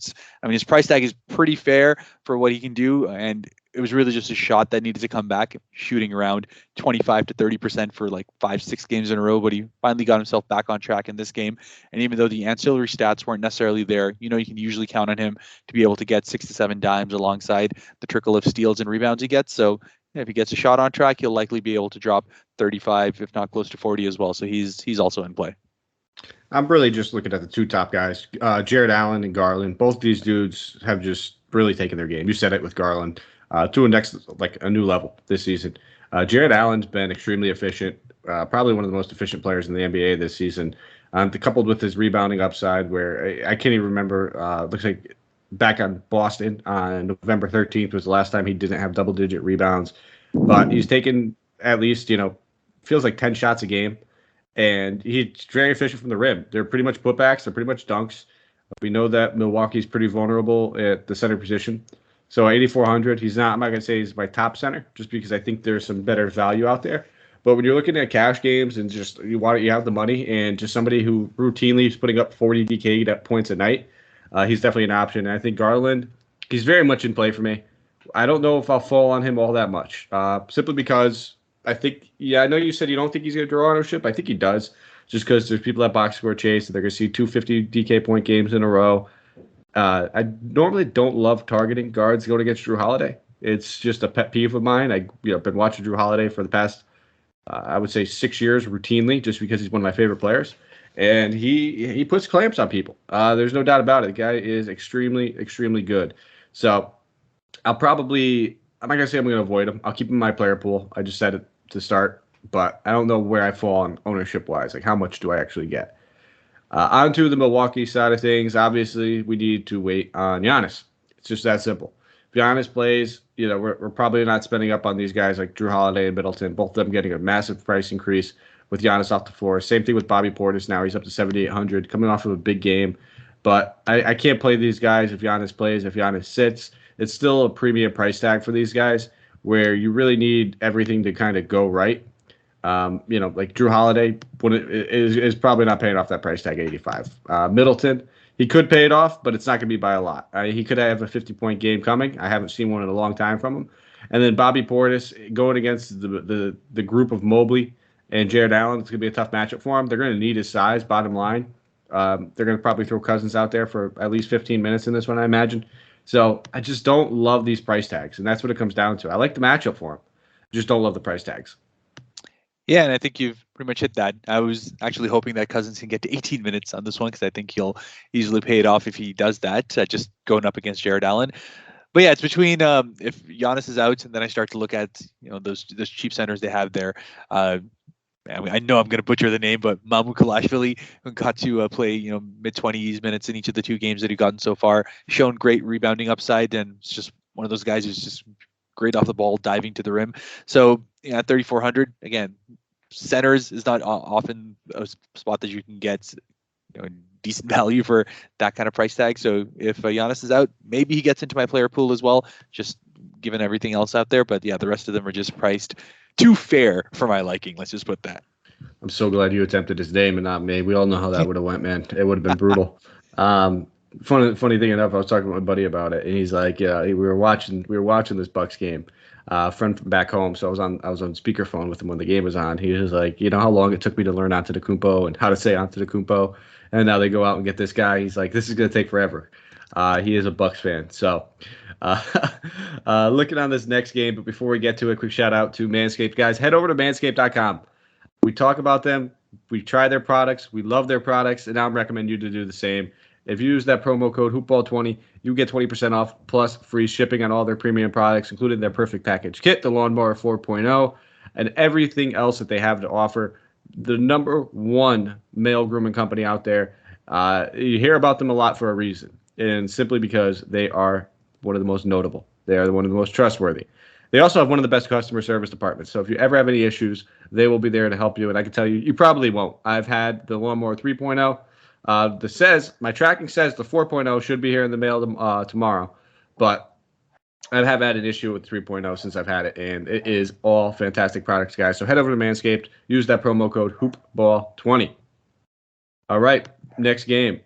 His price tag is pretty fair for what he can do, and it was really just a shot that needed to come back, shooting around 25 to 30% for like 5-6 games in a row, but he finally got himself back on track in this game. And even though the ancillary stats weren't necessarily there, you can usually count on him to be able to get 6 to 7 dimes alongside the trickle of steals and rebounds he gets. So if he gets a shot on track, he'll likely be able to drop 35, if not close to 40 as well. So he's also in play. I'm really just looking at the 2 top guys, Jared Allen and Garland. Both these dudes have just really taken their game. You said it with Garland to a new level this season. Jared Allen's been extremely efficient, probably one of the most efficient players in the NBA this season. Coupled with his rebounding upside, where I can't even remember. Looks like back on Boston on November 13th was the last time he didn't have double-digit rebounds. But he's taken at least, feels like 10 shots a game. And he's very efficient from the rim. They're pretty much putbacks. They're pretty much dunks. We know that Milwaukee's pretty vulnerable at the center position. So 8,400, I'm not going to say he's my top center, just because I think there's some better value out there. But when you're looking at cash games and just you have the money and just somebody who routinely is putting up 40 DK points a night, he's definitely an option. And I think Garland, he's very much in play for me. I don't know if I'll fall on him all that much, simply because I think, I know you said you don't think he's going to draw ownership. I think he does, just because there's people at box score chase and they're going to see 250 DK point games in a row. I normally don't love targeting guards going against Drew Holiday. It's just a pet peeve of mine. I've been watching Drew Holiday for the past, I would say, 6 years routinely, just because he's one of my favorite players. and he puts clamps on people. There's no doubt about it. The guy is extremely, extremely good. So I'm not going to say I'm going to avoid him. I'll keep him in my player pool. I just said it to start, but I don't know where I fall on ownership-wise. Like, how much do I actually get? On to the Milwaukee side of things. Obviously, we need to wait on Giannis. It's just that simple. If Giannis plays, we're probably not spending up on these guys like Drew Holiday and Middleton, both of them getting a massive price increase with Giannis off the floor. Same thing with Bobby Portis now. He's up to 7,800, coming off of a big game. But I can't play these guys if Giannis plays, if Giannis sits. It's still a premium price tag for these guys where you really need everything to kind of go right. Like Drew Holiday is probably not paying off that price tag 85. Middleton, he could pay it off, but it's not going to be by a lot. He could have a 50-point game coming. I haven't seen one in a long time from him. And then Bobby Portis going against the group of Mobley and Jared Allen, it's going to be a tough matchup for him. They're going to need his size, bottom line. They're going to probably throw Cousins out there for at least 15 minutes in this one, I imagine. So I just don't love these price tags, and that's what it comes down to. I like the matchup for him. Just don't love the price tags. Yeah, and I think you've pretty much hit that. I was actually hoping that Cousins can get to 18 minutes on this one because I think he'll easily pay it off if he does that, just going up against Jared Allen. But yeah, it's between if Giannis is out, and then I start to look at those cheap centers they have there. I know I'm going to butcher the name, but Mamu Kalashvili got to play mid-20s minutes in each of the two games that he's gotten so far. Shown great rebounding upside, and it's just one of those guys who's just great off the ball, diving to the rim. So at 3,400, again, centers is not often a spot that you can get decent value for that kind of price tag. So if Giannis is out, maybe he gets into my player pool as well, just given everything else out there. But yeah, the rest of them are just priced too fair for my liking. Let's just put that. I'm so glad you attempted his name and not me. We all know how that would have went, man. It would have been brutal. Funny thing enough, I was talking with my buddy about it, and he's like, "Yeah, we were watching this Bucks game, friend from back home. So I was on speakerphone with him when the game was on. He was like, how long it took me to learn Antetokounmpo and how to say Antetokounmpo, and now they go out and get this guy. He's like, this is gonna take forever. He is a Bucks fan, so." Looking on this next game, but before we get to it, quick shout out to Manscaped. Guys, head over to manscaped.com. We talk about them. We try their products. We love their products, and now I'm recommending you to do the same. If you use that promo code HoopBall20, you get 20% off plus free shipping on all their premium products, including their Perfect Package Kit, the Lawnmower 4.0, and everything else that they have to offer. The number one male grooming company out there. You hear about them a lot for a reason, and simply because they are one of the most notable. They are one of the most trustworthy. They also have one of the best customer service departments. So if you ever have any issues, they will be there to help you. And I can tell you, you probably won't. I've had the Lawnmower 3.0. My tracking says the 4.0 should be here in the mail tomorrow. But I have had an issue with 3.0 since I've had it. And it is all fantastic products, guys. So head over to Manscaped. Use that promo code HoopBall20. All right, next game.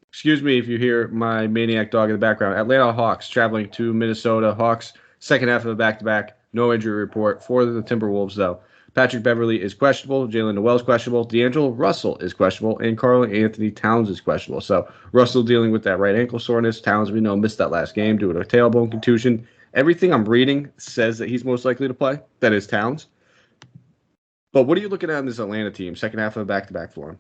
Excuse me if you hear my maniac dog in the background. Atlanta Hawks traveling to Minnesota. Hawks, second half of a back-to-back. No injury report for the Timberwolves, though. Patrick Beverley is questionable. Jalen Noel is questionable. D'Angelo Russell is questionable. And Karl-Anthony Towns is questionable. So Russell dealing with that right ankle soreness. Towns, we know, missed that last game due to a tailbone contusion. Everything I'm reading says that he's most likely to play. That is Towns. But what are you looking at in this Atlanta team? Second half of a back-to-back for him.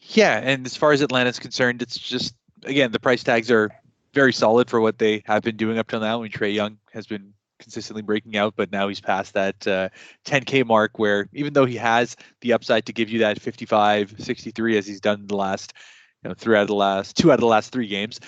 Yeah, and as far as Atlanta's concerned, it's just, again, the price tags are very solid for what they have been doing up till now. And Trey Young has been consistently breaking out, but now he's past that 10K mark where even though he has the upside to give you that 55, 63 as he's done in the last, 2 out of the last 3 games,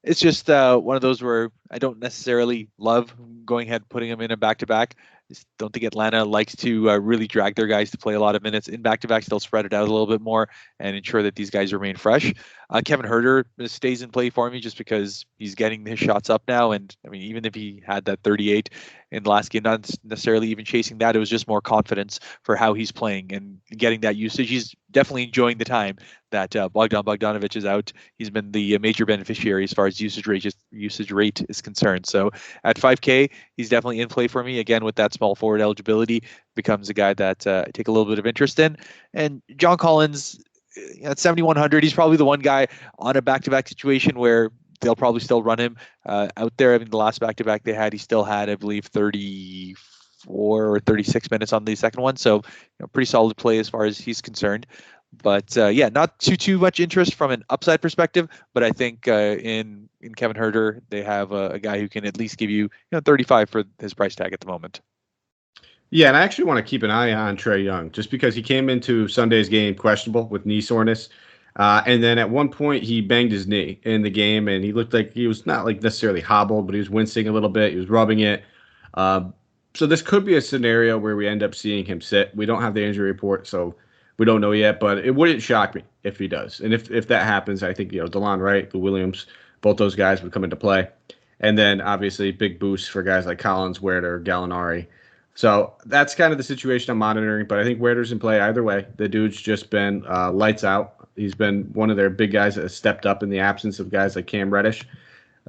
it's just one of those where I don't necessarily love going ahead and putting him in a back-to-back. Just don't think Atlanta likes to really drag their guys to play a lot of minutes in back-to-backs. They'll spread it out a little bit more and ensure that these guys remain fresh. Kevin Huerter stays in play for me just because he's getting his shots up now. And I mean, even if he had that 38 in the last game, not necessarily even chasing that, it was just more confidence for how he's playing and getting that usage. He's definitely enjoying the time that Bogdan Bogdanovic is out. He's been the major beneficiary as far as usage rate is concerned. So at 5K, he's definitely in play for me. Again, with that small forward eligibility, becomes a guy that I take a little bit of interest in. And John Collins, at 7,100, he's probably the one guy on a back-to-back situation where they'll probably still run him out there. I mean, the last back-to-back they had, he still had, I believe, 34 or 36 minutes on the second one. So, pretty solid play as far as he's concerned. But yeah, not too much interest from an upside perspective. But I think in Kevin Huerter, they have a guy who can at least give you 35 for his price tag at the moment. Yeah, and I actually want to keep an eye on Trey Young just because he came into Sunday's game questionable with knee soreness. And then at one point he banged his knee in the game, and he looked like he was not like necessarily hobbled, but he was wincing a little bit. He was rubbing it. So this could be a scenario where we end up seeing him sit. We don't have the injury report, so we don't know yet, but it wouldn't shock me if he does. And if that happens, I think, DeLon Wright, Lou Williams, both those guys would come into play. And then obviously big boost for guys like Collins, Huerter, Gallinari. So that's kind of the situation I'm monitoring, but I think Huerter's in play either way. The dude's just been lights out. He's been one of their big guys that has stepped up in the absence of guys like Cam Reddish.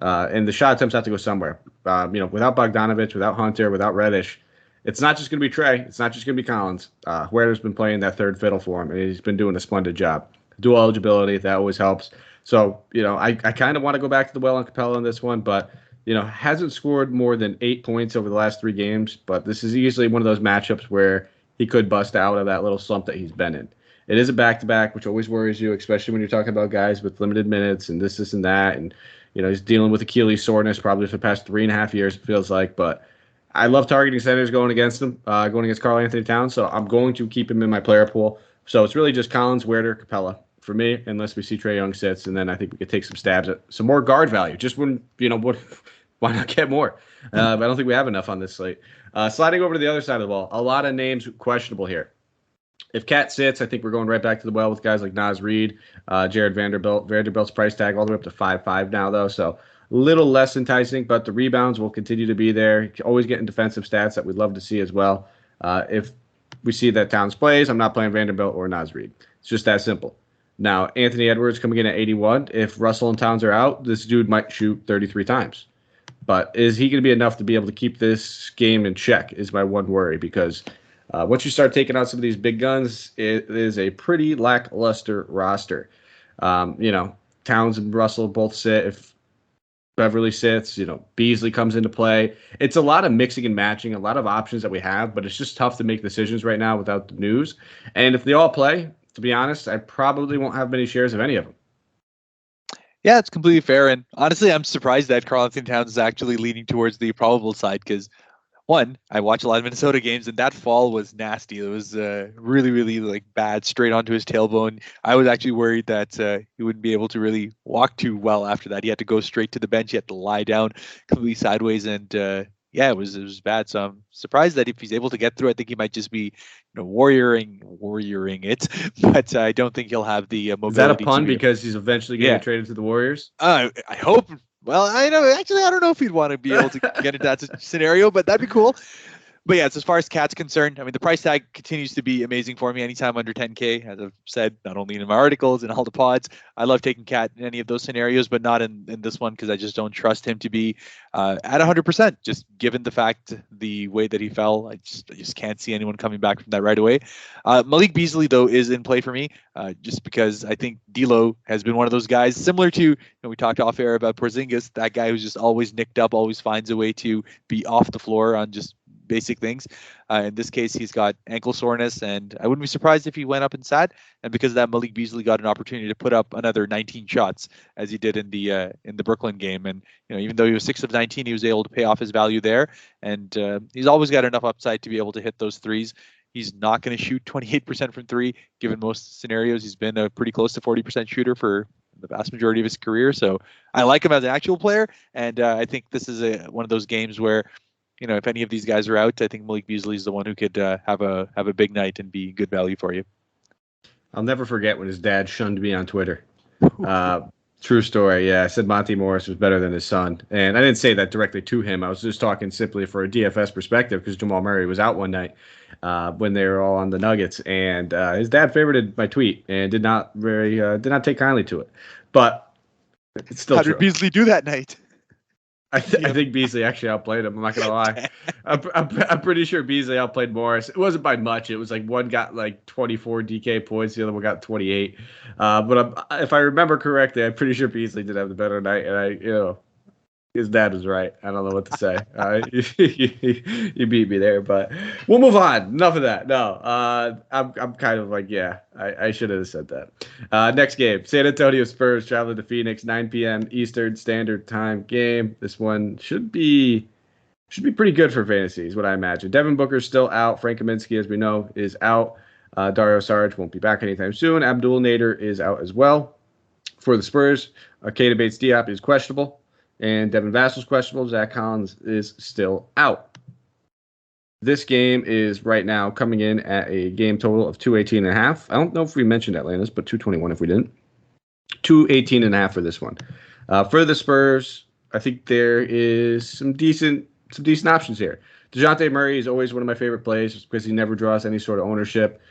And the shot attempts have to go somewhere. Without Bogdanovich, without Hunter, without Reddish, it's not just going to be Trey. It's not just going to be Collins. Huerter's been playing that third fiddle for him, and he's been doing a splendid job. Dual eligibility, that always helps. So, I kind of want to go back to the well on Capella in this one, but, hasn't scored more than 8 points over the last 3 games. But this is easily one of those matchups where he could bust out of that little slump that he's been in. It is a back-to-back, which always worries you, especially when you're talking about guys with limited minutes and this and that. And, he's dealing with Achilles soreness probably for the past 3.5 years, it feels like. But I love targeting centers going against him, going against Karl Anthony Towns. So I'm going to keep him in my player pool. So it's really just Collins, Huerter, Capella for me, unless we see Trey Young sits. And then I think we could take some stabs at some more guard value. Just when, why not get more? But I don't think we have enough on this slate. Sliding over to the other side of the ball, a lot of names questionable here. If Cat sits, I think we're going right back to the well with guys like Naz Reid, Jared Vanderbilt. Vanderbilt's price tag all the way up to 5.5 now, though. So a little less enticing, but the rebounds will continue to be there. Always getting defensive stats that we'd love to see as well. If we see that Towns plays, I'm not playing Vanderbilt or Naz Reid. It's just that simple. Now, Anthony Edwards coming in at 81. If Russell and Towns are out, this dude might shoot 33 times. But is he going to be enough to be able to keep this game in check is my one worry, because once you start taking out some of these big guns, it is a pretty lackluster roster. Towns and Russell both sit. If Beverly sits, Beasley comes into play. It's a lot of mixing and matching, a lot of options that we have, but it's just tough to make decisions right now without the news. And if they all play, to be honest, I probably won't have many shares of any of them. Yeah, it's completely fair. And honestly, I'm surprised that Karl Anthony Towns is actually leaning towards the probable side because, one, I watch a lot of Minnesota games, and that fall was nasty. It was really, really bad, straight onto his tailbone. I was actually worried that he wouldn't be able to really walk too well after that. He had to go straight to the bench. He had to lie down completely sideways, and it was bad. So I'm surprised that if he's able to get through, I think he might just be warrioring it, but I don't think he'll have the mobility. Is that a pun because he's eventually getting traded to the Warriors? I hope. Well, I don't know if he'd want to be able to get into that scenario, but that'd be cool. But yeah, as far as Cat's concerned, I mean, the price tag continues to be amazing for me anytime under 10K. As I've said, not only in my articles and all the pods, I love taking Cat in any of those scenarios, but not in this one because I just don't trust him to be at 100%. Just given the fact, the way that he fell, I just can't see anyone coming back from that right away. Malik Beasley, though, is in play for me just because I think D'Lo has been one of those guys similar to, we talked off air about Porzingis, that guy who's just always nicked up, always finds a way to be off the floor on just basic things. In this case, he's got ankle soreness, and I wouldn't be surprised if he went up and sat. And because of that, Malik Beasley got an opportunity to put up another 19 shots as he did in the Brooklyn game. And even though he was 6 of 19, he was able to pay off his value there. And he's always got enough upside to be able to hit those threes. He's not going to shoot 28% from 3, given most scenarios. He's been a pretty close to 40% shooter for the vast majority of his career. So I like him as an actual player, and I think this is one of those games where, if any of these guys are out, I think Malik Beasley is the one who could have a big night and be good value for you. I'll never forget when his dad shunned me on Twitter. True story. Yeah, I said Monty Morris was better than his son. And I didn't say that directly to him. I was just talking simply for a DFS perspective because Jamal Murray was out one night when they were all on the Nuggets. And his dad favorited my tweet and did not take kindly to it. But it's still true. How did Beasley do that night? I think Beasley actually outplayed him. I'm not gonna lie. I'm pretty sure Beasley outplayed Morris. It wasn't by much. It was one got 24 DK points, the other one got 28. But if I remember correctly, I'm pretty sure Beasley did have the better night. And His dad was right. I don't know what to say. You beat me there, but we'll move on. Enough of that. No, I'm kind of like, yeah, I should have said that. Next game, San Antonio Spurs traveling to Phoenix, 9 p.m. Eastern Standard Time game. This one should be pretty good for fantasy, is what I imagine. Devin Booker's still out. Frank Kaminsky, as we know, is out. Dario Saric won't be back anytime soon. Abdul Nader is out as well. For the Spurs, Keita Bates-Diop is questionable, and Devin Vassell's questionable. Zach Collins is still out. This game is right now coming in at a game total of 218.5. I don't know if we mentioned Atlanta's, but 221 if we didn't. 218.5 for this one. For the Spurs, I think there is some decent options here. DeJounte Murray is always one of my favorite plays because he never draws any sort of ownership.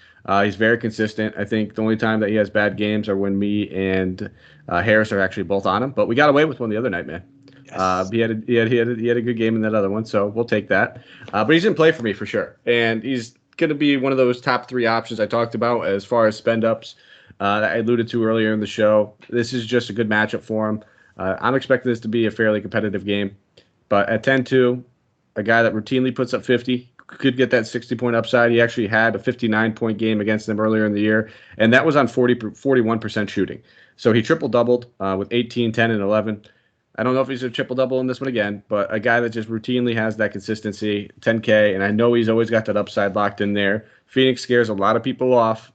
He's very consistent. I think the only time that he has bad games are when me and Haaris are actually both on him. But we got away with one the other night, man. Yes. He had a good game in that other one, so we'll take that. But he's in play for me for sure, and he's going to be one of those top 3 options I talked about as far as spend ups that I alluded to earlier in the show. This is just a good matchup for him. I'm expecting this to be a fairly competitive game, but at 10-2, a guy that routinely puts up 50. Could get that 60-point upside. He actually had a 59-point game against them earlier in the year, and that was on 41% shooting. So he triple-doubled with 18, 10, and 11. I don't know if he's a triple-double in this one again, but a guy that just routinely has that consistency, 10K, and I know he's always got that upside locked in there. Phoenix scares a lot of people off.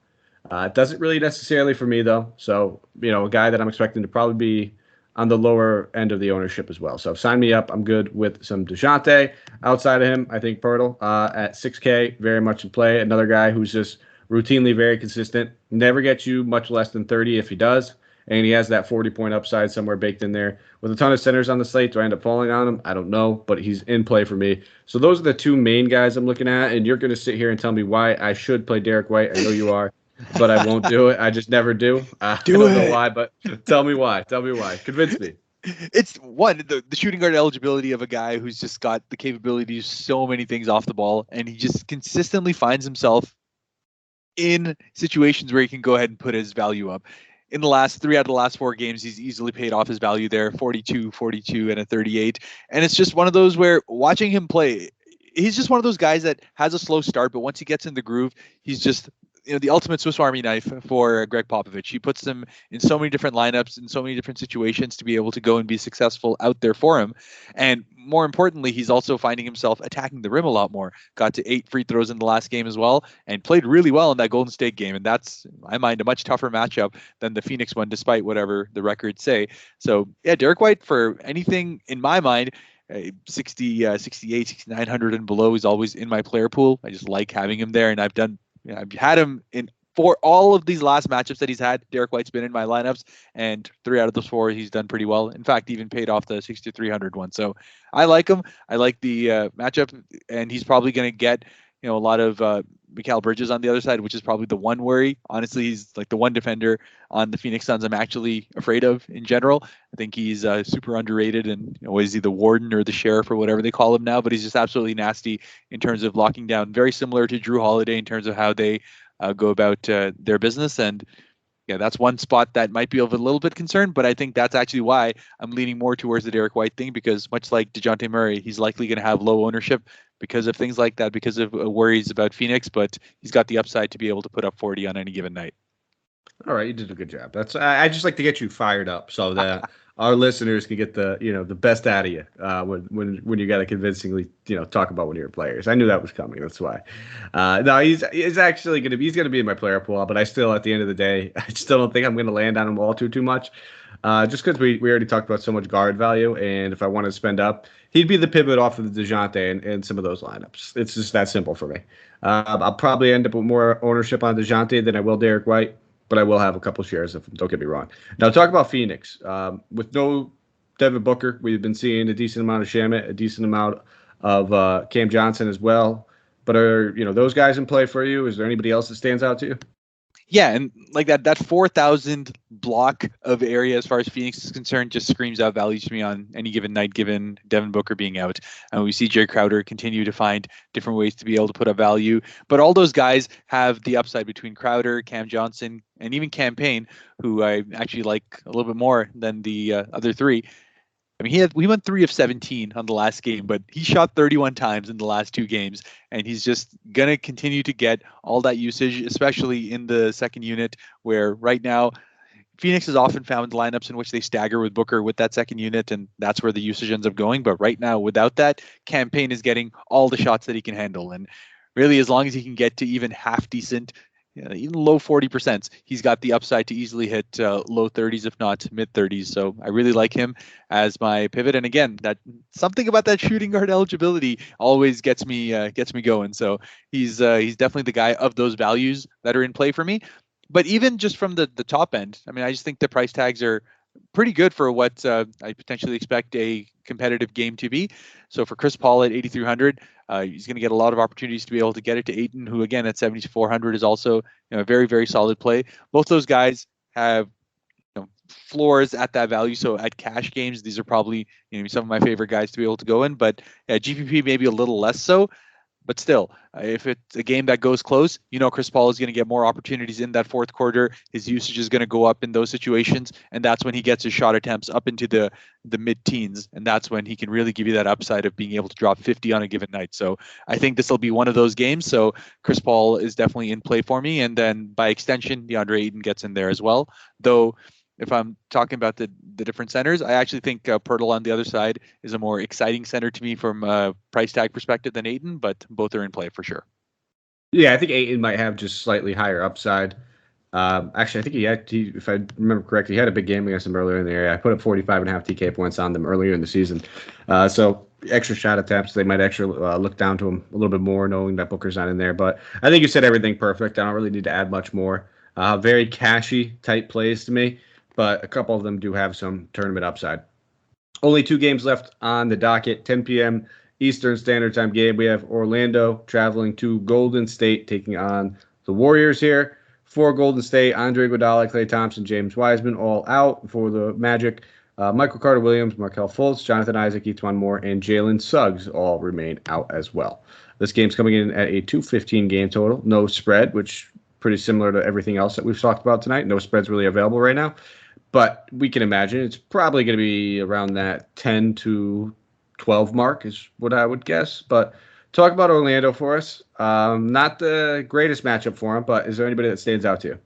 It doesn't really necessarily for me, though. So, a guy that I'm expecting to probably be on the lower end of the ownership as well. So sign me up. I'm good with some DeJounte. Outside of him, I think Pirtle at 6K, very much in play. Another guy who's just routinely very consistent. Never gets you much less than 30 if he does. And he has that 40-point upside somewhere baked in there. With a ton of centers on the slate, do I end up falling on him? I don't know, but he's in play for me. So those are the 2 main guys I'm looking at. And you're going to sit here and tell me why I should play Derek White. I know you are. But I won't do it. I just never do. I don't know why, but tell me why. Convince me. It's one, the shooting guard eligibility of a guy who's just got the capability to do so many things off the ball, and he just consistently finds himself in situations where he can go ahead and put his value up. In the last 3 out of the last 4 games, he's easily paid off his value there, 42, 42, and a 38. And it's just one of those where watching him play, he's just one of those guys that has a slow start, but once he gets in the groove, he's just the ultimate Swiss Army knife for Greg Popovich. He puts them in so many different lineups, in so many different situations to be able to go and be successful out there for him. And more importantly, he's also finding himself attacking the rim a lot more. Got to 8 free throws in the last game as well, and played really well in that Golden State game. And that's, in my mind, a much tougher matchup than the Phoenix one, despite whatever the records say. So yeah, Derek White, for anything in my mind, 60, 68, 6900 and below is always in my player pool. I just like having him there, and I've had him in for all of these last matchups that he's had. Derek White's been in my lineups, and 3 out of those 4 he's done pretty well. In fact, even paid off the 6,300 one. So I like him. I like the matchup, and he's probably going to get a lot of Mikal Bridges on the other side, which is probably the one worry. Honestly, he's like the one defender on the Phoenix Suns I'm actually afraid of in general. I think he's super underrated, and is he the warden or the sheriff or whatever they call him now? But he's just absolutely nasty in terms of locking down. Very similar to Drew Holiday in terms of how they go about their business. And yeah, that's one spot that might be of a little bit concerned, but I think that's actually why I'm leaning more towards the Derek White thing, because much like DeJounte Murray, he's likely going to have low ownership because of things like that, because of worries about Phoenix, but he's got the upside to be able to put up 40 on any given night. All right, you did a good job. That's I just like to get you fired up so that our listeners can get the the best out of you when you got to convincingly talk about one of your players. I knew that was coming. That's why. No, he's actually going to be in my player pool, but I still, at the end of the day, I still don't think I'm going to land on him all too much. Just because we already talked about so much guard value, and if I want to spend up, he'd be the pivot off of the DeJounte and some of those lineups. It's just that simple for me. I'll probably end up with more ownership on DeJounte than I will Derek White, but I will have a couple shares of him. Don't get me wrong. Now, talk about Phoenix. With no Devin Booker, we've been seeing a decent amount of Shamet, a decent amount of Cam Johnson as well. But are those guys in play for you? Is there anybody else that stands out to you? Yeah, and like that 4,000 block of area as far as Phoenix is concerned just screams out value to me on any given night, given Devin Booker being out. And we see Jay Crowder continue to find different ways to be able to put up value. But all those guys have the upside between Crowder, Cam Johnson, and even Cam Payne, who I actually like a little bit more than the other 3. I mean, we went 3 of 17 on the last game, but he shot 31 times in the last 2 games, and he's just going to continue to get all that usage, especially in the second unit, where right now Phoenix has often found lineups in which they stagger with Booker with that second unit, and that's where the usage ends up going. But right now, without that, Campaign is getting all the shots that he can handle. And really, as long as he can get to even half decent, even low 40%, he's got the upside to easily hit low 30s, if not mid 30s. So I really like him as my pivot. And again, that something about that shooting guard eligibility always gets me going. So he's definitely the guy of those values that are in play for me. But even just from the top end, I mean, I just think the price tags are pretty good for what I potentially expect a competitive game to be. So for Chris Paul at 8,300, he's going to get a lot of opportunities to be able to get it to Ayton, who again at 7,400 is also a very, very solid play. Both those guys have floors at that value. So at cash games, these are probably some of my favorite guys to be able to go in. But at GPP, maybe a little less so. But still, if it's a game that goes close, Chris Paul is going to get more opportunities in that fourth quarter. His usage is going to go up in those situations, and that's when he gets his shot attempts up into the mid-teens, and that's when he can really give you that upside of being able to drop 50 on a given night. So I think this will be one of those games. So Chris Paul is definitely in play for me, and then by extension, DeAndre Ayton gets in there as well. Though if I'm talking about the different centers, I actually think Pirtle on the other side is a more exciting center to me from a price tag perspective than Ayton, but both are in play for sure. Yeah, I think Ayton might have just slightly higher upside. Actually, I think if I remember correctly, he had a big game against them earlier in the area. I put up 45.5 TK points on them earlier in the season. So extra shot attempts, they might actually look down to him a little bit more, knowing that Booker's not in there. But I think you said everything perfect. I don't really need to add much more. Very cashy type plays to me, but a couple of them do have some tournament upside. Only 2 games left on the docket, 10 p.m. Eastern Standard Time game. We have Orlando traveling to Golden State, taking on the Warriors here. For Golden State, Andre Iguodala, Klay Thompson, James Wiseman, all out. For the Magic, Michael Carter-Williams, Markelle Fultz, Jonathan Isaac, Etuan Moore, and Jalen Suggs all remain out as well. This game's coming in at a 215 game total. No spread, which pretty similar to everything else that we've talked about tonight. No spreads really available right now. But we can imagine it's probably going to be around that 10 to 12 mark is what I would guess. But talk about Orlando for us. Not the greatest matchup for him, but is there anybody that stands out to you?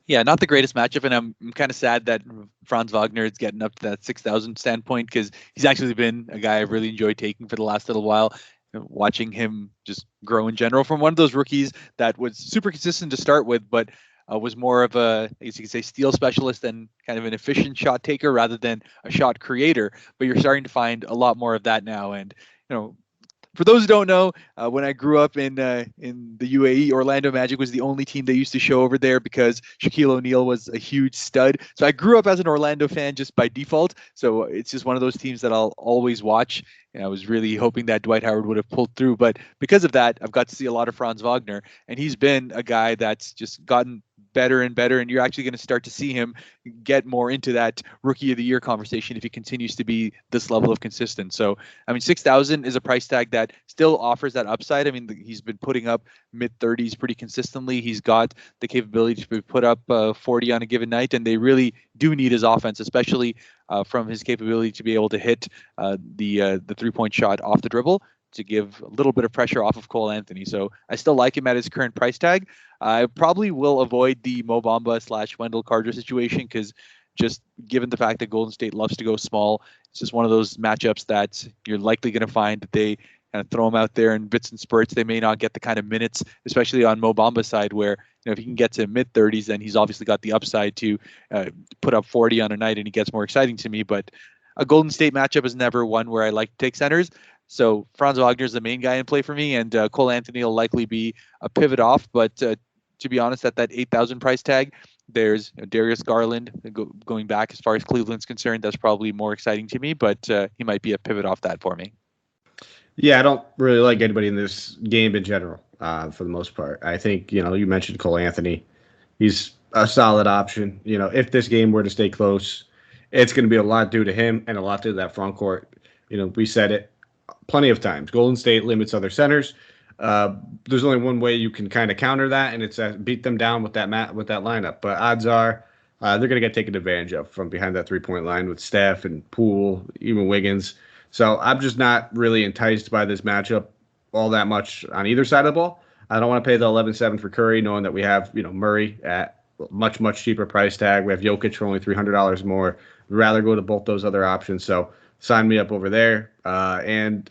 Yeah, not the greatest matchup, and I'm kind of sad that Franz Wagner is getting up to that 6,000 standpoint, because he's actually been a guy I've really enjoyed taking for the last little while. Watching him just grow in general from one of those rookies that was super consistent to start with, but was more of a, I guess you could say, steal specialist and kind of an efficient shot taker rather than a shot creator. But you're starting to find a lot more of that now. And, for those who don't know, when I grew up in the UAE, Orlando Magic was the only team they used to show over there because Shaquille O'Neal was a huge stud. So I grew up as an Orlando fan just by default. So it's just one of those teams that I'll always watch. And I was really hoping that Dwight Howard would have pulled through. But because of that, I've got to see a lot of Franz Wagner. And he's been a guy that's just gotten better and better, and you're actually going to start to see him get more into that rookie of the year conversation if he continues to be this level of consistent. So, I mean, 6,000 is a price tag that still offers that upside. I mean, he's been putting up mid 30s pretty consistently. He's got the capability to put up 40 on a given night, and they really do need his offense, especially from his capability to be able to hit the 3-point shot off the dribble, to give a little bit of pressure off of Cole Anthony. So I still like him at his current price tag. I probably will avoid the Mo Bamba / Wendell Carter situation, because just given the fact that Golden State loves to go small, it's just one of those matchups that you're likely going to find that they kind of throw him out there in bits and spurts. They may not get the kind of minutes, especially on Mo Bamba's side, where if he can get to mid 30s, then he's obviously got the upside to put up 40 on a night, and he gets more exciting to me. But a Golden State matchup is never one where I like to take centers. So Franz Wagner is the main guy in play for me, and Cole Anthony will likely be a pivot off. But to be honest, at that 8,000 price tag, there's Darius Garland going back as far as Cleveland's concerned. That's probably more exciting to me, but he might be a pivot off that for me. Yeah, I don't really like anybody in this game in general, for the most part. I think, you mentioned Cole Anthony. He's a solid option. If this game were to stay close, it's going to be a lot due to him and a lot due to that front court. We said it plenty of times. Golden State limits other centers. There's only one way you can kind of counter that, and it's beat them down with that lineup. But odds are they're going to get taken advantage of from behind that three-point line with Steph and Poole, even Wiggins. So I'm just not really enticed by this matchup all that much on either side of the ball. I don't want to pay the 11-7 for Curry, knowing that we have Murray at much, much cheaper price tag. We have Jokic for only $300 more. I'd rather go to both those other options. So sign me up over there. And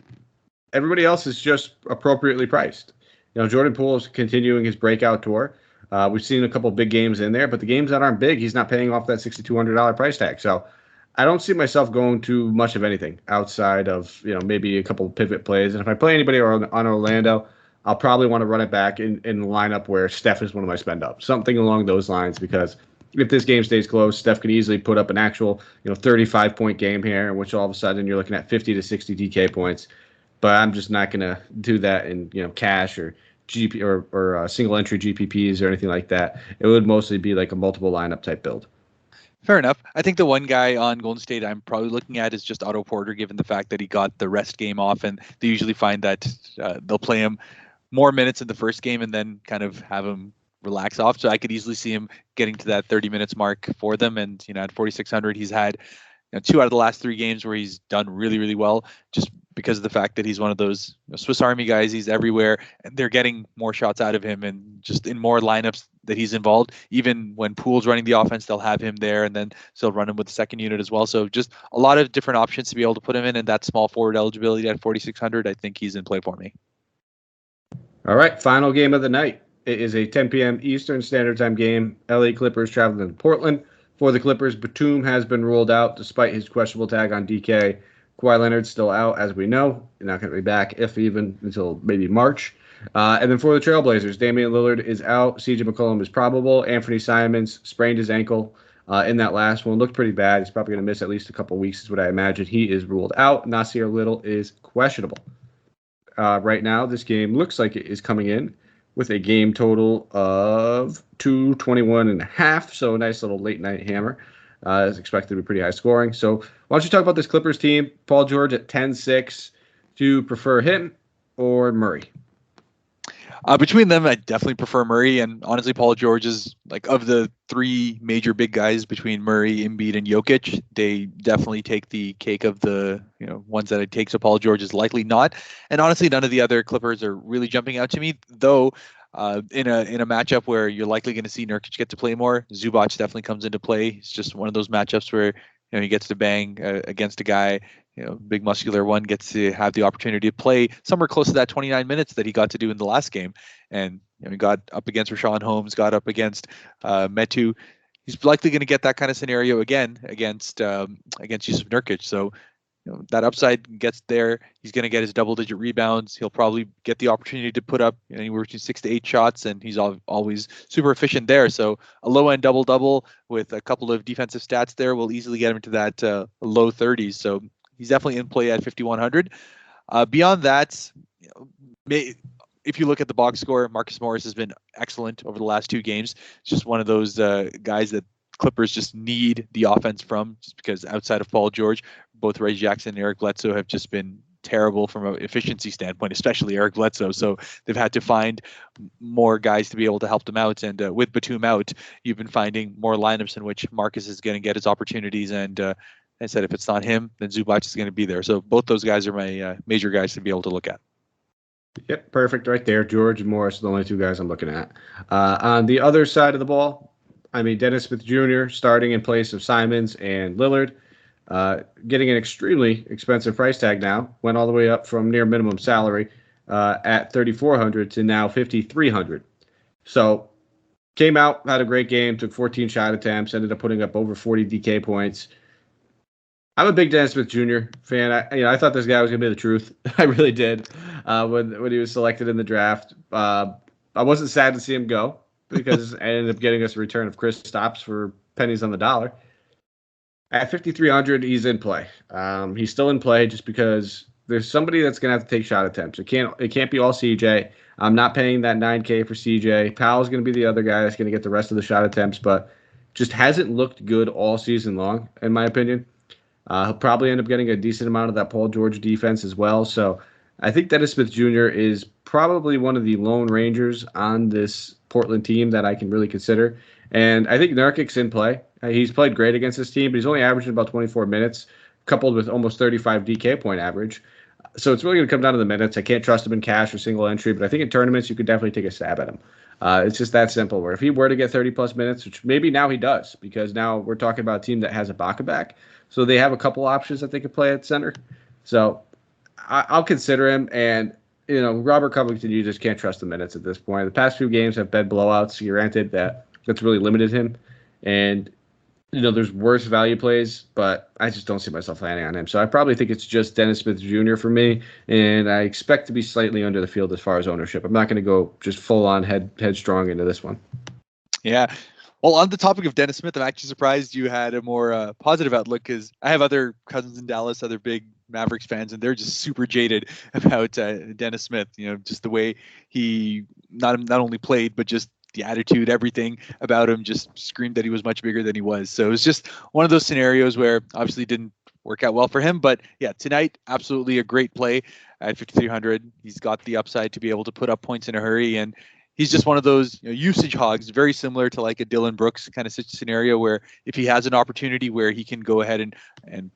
everybody else is just appropriately priced. Jordan Poole is continuing his breakout tour. We've seen a couple big games in there, but the games that aren't big, he's not paying off that $6,200 price tag. So I don't see myself going to much of anything outside of maybe a couple of pivot plays. And if I play anybody on Orlando, I'll probably want to run it back in the lineup where Steph is one of my spend ups, something along those lines, because if this game stays close, Steph could easily put up an actual 35-point game here, in which all of a sudden you're looking at 50 to 60 DK points. But I'm just not going to do that in cash or GP or single entry GPPs or anything like that. It would mostly be like a multiple lineup type build. Fair enough. I think the one guy on Golden State I'm probably looking at is just Otto Porter, given the fact that he got the rest game off, and they usually find that they'll play him more minutes in the first game and then kind of have him relax off. So I could easily see him getting to that 30 minutes mark for them. And at 4,600, he's had 2 out of the last 3 games where he's done really, really well, just because of the fact that he's one of those Swiss Army guys. He's everywhere, and they're getting more shots out of him, and just in more lineups that he's involved. Even when Poole's running the offense, they'll have him there, and then still run him with the second unit as well. So just a lot of different options to be able to put him in, and that small forward eligibility at 4,600, I think he's in play for me. All right, final game of the night. It is a 10 p.m. Eastern Standard Time game. LA Clippers traveling to Portland. For the Clippers, Batum has been ruled out despite his questionable tag on DK. Kawhi Leonard's still out, as we know. He's not going to be back, if even, until maybe March. And then for the Trailblazers, Damian Lillard is out. CJ McCollum is probable. Anthony Simons sprained his ankle in that last one. Looked pretty bad. He's probably going to miss at least a couple weeks is what I imagine. He is ruled out. Nasir Little is questionable. Right now, this game looks like it is coming in with a game total of 221.5. So a nice little late night hammer. Is expected to be pretty high scoring. So why don't you talk about this Clippers team? Paul George at 10-6. Do you prefer him or Murray? Between them, I definitely prefer Murray. And honestly, Paul George is of the 3 major big guys between Murray, Embiid, and Jokic. They definitely take the cake of the ones that I take. So Paul George is likely not. And honestly, none of the other Clippers are really jumping out to me, though. In a matchup where you're likely going to see Nurkic get to play more, Zubac definitely comes into play. It's just one of those matchups where he gets to bang against a guy, big muscular one, gets to have the opportunity to play somewhere close to that 29 minutes that he got to do in the last game. And he got up against Rashawn Holmes, got up against Metu. He's likely going to get that kind of scenario again against Yusuf Nurkic. So that upside gets there. He's going to get his double-digit rebounds. He'll probably get the opportunity to put up anywhere between 6 to 8 shots, and he's always super efficient there. So a low-end double-double with a couple of defensive stats there will easily get him to that low 30s. So he's definitely in play at 5,100. Beyond that, if you look at the box score, Marcus Morris has been excellent over the last 2 games. It's just one of those guys that Clippers just need the offense from, just because outside of Paul George, both Reggie Jackson and Eric Bledsoe have just been terrible from an efficiency standpoint, especially Eric Bledsoe. So they've had to find more guys to be able to help them out. And with Batum out, you've been finding more lineups in which Marcus is going to get his opportunities. And I said, if it's not him, then Zubac is going to be there. So both those guys are my major guys to be able to look at. Yep, perfect right there. George and Morris are the only 2 guys I'm looking at. On the other side of the ball, Dennis Smith Jr. starting in place of Simons and Lillard, getting an extremely expensive price tag now. Went all the way up from near minimum salary at $3,400 to now $5,300. So came out, had a great game, took 14 shot attempts, ended up putting up over 40 DK points. I'm a big Dennis Smith Jr. fan. I thought this guy was going to be the truth. I really did when he was selected in the draft. I wasn't sad to see him go, because it ended up getting us a return of Kristaps for pennies on the dollar. At 5,300, he's in play. He's still in play just because there's somebody that's going to have to take shot attempts. It can't be all CJ. I'm not paying that $9K for CJ. Powell's going to be the other guy that's going to get the rest of the shot attempts, but just hasn't looked good all season long, in my opinion. He'll probably end up getting a decent amount of that Paul George defense as well. So I think Dennis Smith Jr. is probably one of the lone Rangers on this Portland team that I can really consider. And I think Nurkic's in play. He's played great against this team, but he's only averaging about 24 minutes, coupled with almost 35 DK point average. So it's really going to come down to the minutes. I can't trust him in cash or single entry, but I think in tournaments you could definitely take a stab at him. It's just that simple, where if he were to get 30-plus minutes, which maybe now he does, because now we're talking about a team that has Ibaka back, so they have a couple options that they could play at center. So I'll consider him, and Robert Covington, you just can't trust the minutes at this point. The past few games have been blowouts. Granted, that's really limited him, and there's worse value plays, but I just don't see myself landing on him. So I probably think it's just Dennis Smith Jr. for me, and I expect to be slightly under the field as far as ownership. I'm not going to go just full-on headstrong into this one. Yeah. Well, on the topic of Dennis Smith, I'm actually surprised you had a more positive outlook, because I have other cousins in Dallas, other big Mavericks fans, and they're just super jaded about Dennis Smith. Just the way he not only played, but just the attitude, everything about him just screamed that he was much bigger than he was. So it was just one of those scenarios where obviously didn't work out well for him. But yeah, tonight, absolutely a great play at 5,300. He's got the upside to be able to put up points in a hurry. And he's just one of those usage hogs, very similar to like a Dylan Brooks kind of scenario, where if he has an opportunity where he can go ahead and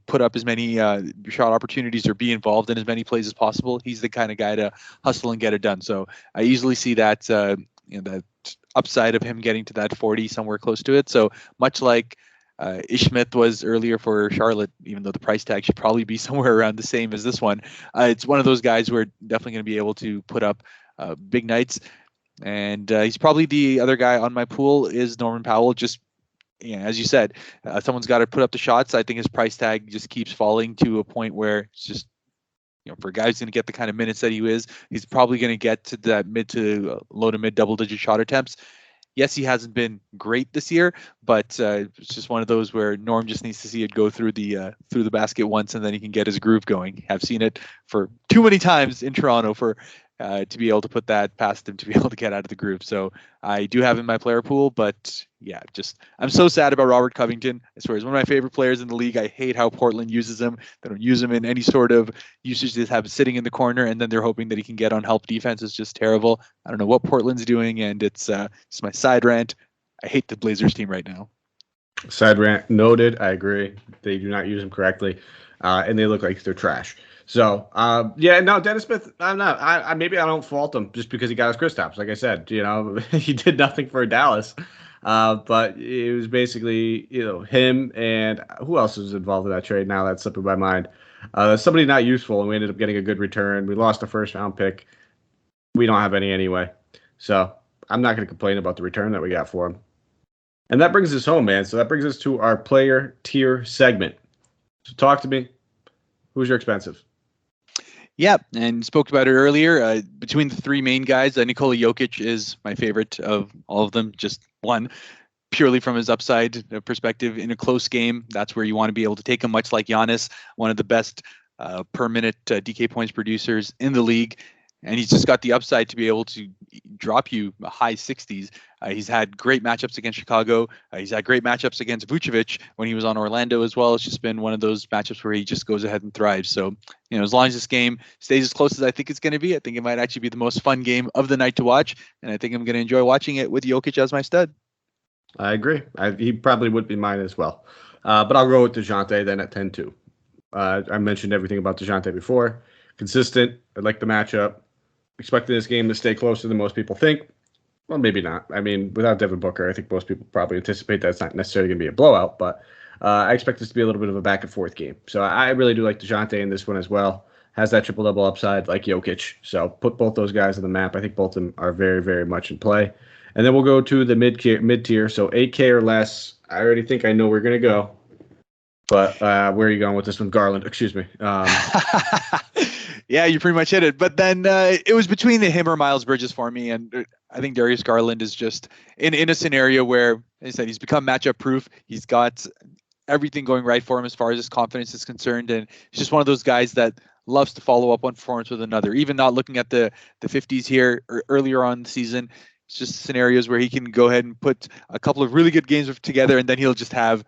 put up as many shot opportunities or be involved in as many plays as possible, he's the kind of guy to hustle and get it done. So I easily see that that upside of him getting to that 40, somewhere close to it. So much like Ish Smith was earlier for Charlotte, even though the price tag should probably be somewhere around the same as this one, it's one of those guys who are definitely going to be able to put up big nights. And he's probably the other guy on my pool is Norman Powell. Just as you said, someone's got to put up the shots. I think his price tag just keeps falling to a point where it's just, for a guy who's going to get the kind of minutes that he is, he's probably going to get to that low to mid double-digit shot attempts. Yes, he hasn't been great this year, but it's just one of those where Norm just needs to see it go through the basket once, and then he can get his groove going. I've seen it for too many times in Toronto for to be able to put that past him, to be able to get out of the groove. So I do have him in my player pool, but yeah, I'm so sad about Robert Covington. I swear, he's one of my favorite players in the league. I hate how Portland uses him. They don't use him in any sort of usage. They have him sitting in the corner, and then they're hoping that he can get on help defense. It's just terrible. I don't know what Portland's doing, and it's my side rant. I hate the Blazers team right now. Side rant noted. I agree. They do not use him correctly, and they look like they're trash. So, Dennis Smith, I'm not. Maybe I don't fault him just because he got his Kristaps. Like I said, he did nothing for Dallas, but it was basically him and who else was involved in that trade. Now that's slipping my mind. Somebody not useful, and we ended up getting a good return. We lost a first-round pick. We don't have any anyway, so I'm not going to complain about the return that we got for him. And that brings us home, man. So that brings us to our player tier segment. So talk to me. Who's your expensive? Yeah, and spoke about it earlier. Between the three main guys, Nikola Jokic is my favorite of all of them. Just one, purely from his upside perspective in a close game. That's where you want to be able to take him, much like Giannis, one of the best per minute DK points producers in the league. And he's just got the upside to be able to drop you high 60s. He's had great matchups against Chicago. He's had great matchups against Vucevic when he was on Orlando as well. It's just been one of those matchups where he just goes ahead and thrives. So, as long as this game stays as close as I think it's going to be, I think it might actually be the most fun game of the night to watch. And I think I'm going to enjoy watching it with Jokic as my stud. I agree. He probably would be mine as well. But I'll go with DeJounte then at 10-2. I mentioned everything about DeJounte before. Consistent. I like the matchup. Expecting this game to stay closer than most people think. Well, maybe not. I mean, without Devin Booker, I think most people probably anticipate that it's not necessarily going to be a blowout, but I expect this to be a little bit of a back and forth game. So I really do like DeJounte in this one as well. Has that triple-double upside like Jokic. So put both those guys on the map. I think both of them are very, very much in play. And then we'll go to the mid-tier. So 8K or less. I already think I know where we're going to go. But where are you going with this one? Garland, excuse me. Yeah, you pretty much hit it. But then it was between him or Miles Bridges for me. And I think Darius Garland is just in a scenario where, as I said, he's become matchup proof. He's got everything going right for him as far as his confidence is concerned. And he's just one of those guys that loves to follow up one performance with another. Even not looking at the 50s here or earlier on in the season, it's just scenarios where he can go ahead and put a couple of really good games together, and then he'll just have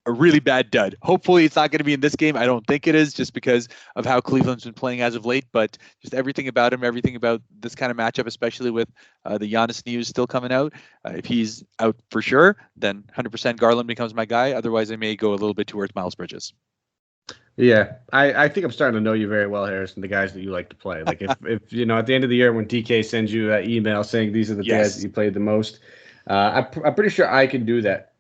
a really bad dud. Hopefully it's not going to be in this game. I don't think it is, just because of how Cleveland's been playing as of late, but just everything about him, everything about this kind of matchup, especially with the Giannis news still coming out. If he's out for sure, then 100% Garland becomes my guy. Otherwise, I may go a little bit towards Miles Bridges. Yeah, I think I'm starting to know you very well, Harrison, the guys that you like to play. Like if at the end of the year when DK sends you that email saying these are the guys that you played the most, I'm pretty sure I can do that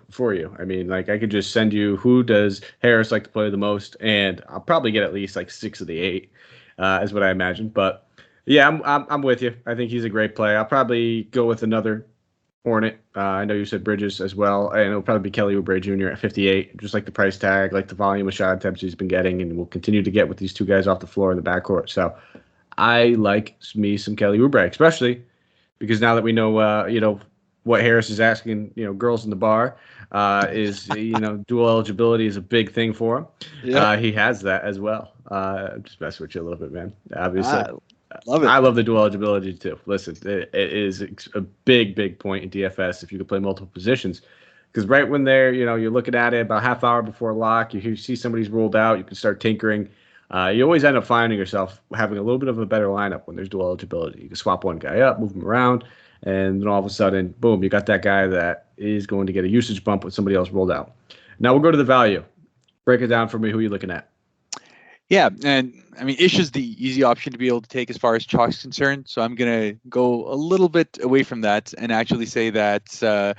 for you. I mean, like I could just send you who does Harris like to play the most, and I'll probably get at least like 6 of the 8, is what I imagine. But yeah, I'm with you. I think he's a great play. I'll probably go with another Hornet. I know you said Bridges as well, and it'll probably be Kelly Oubre Jr. at 58. Just like the price tag, like the volume of shot attempts he's been getting, and will continue to get with these 2 guys off the floor in the backcourt. So I like me some Kelly Oubre, especially because now that we know, what Harris is asking, girls in the bar, is, dual eligibility is a big thing for him. Yeah. He has that as well. I'm just messing with you a little bit, man. Obviously. Love it. I love the dual eligibility too. Listen, it is a big point in DFS if you can play multiple positions. Because right when you're looking at it about half hour before lock, you see somebody's ruled out, you can start tinkering. You always end up finding yourself having a little bit of a better lineup when there's dual eligibility. You can swap one guy up, move him around, and then all of a sudden, boom, you got that guy that is going to get a usage bump with somebody else rolled out. Now we'll go to the value. Break it down for me. Who are you looking at? Yeah, and I mean, Ish is the easy option to be able to take as far as chalk's concerned. So I'm going to go a little bit away from that and actually say that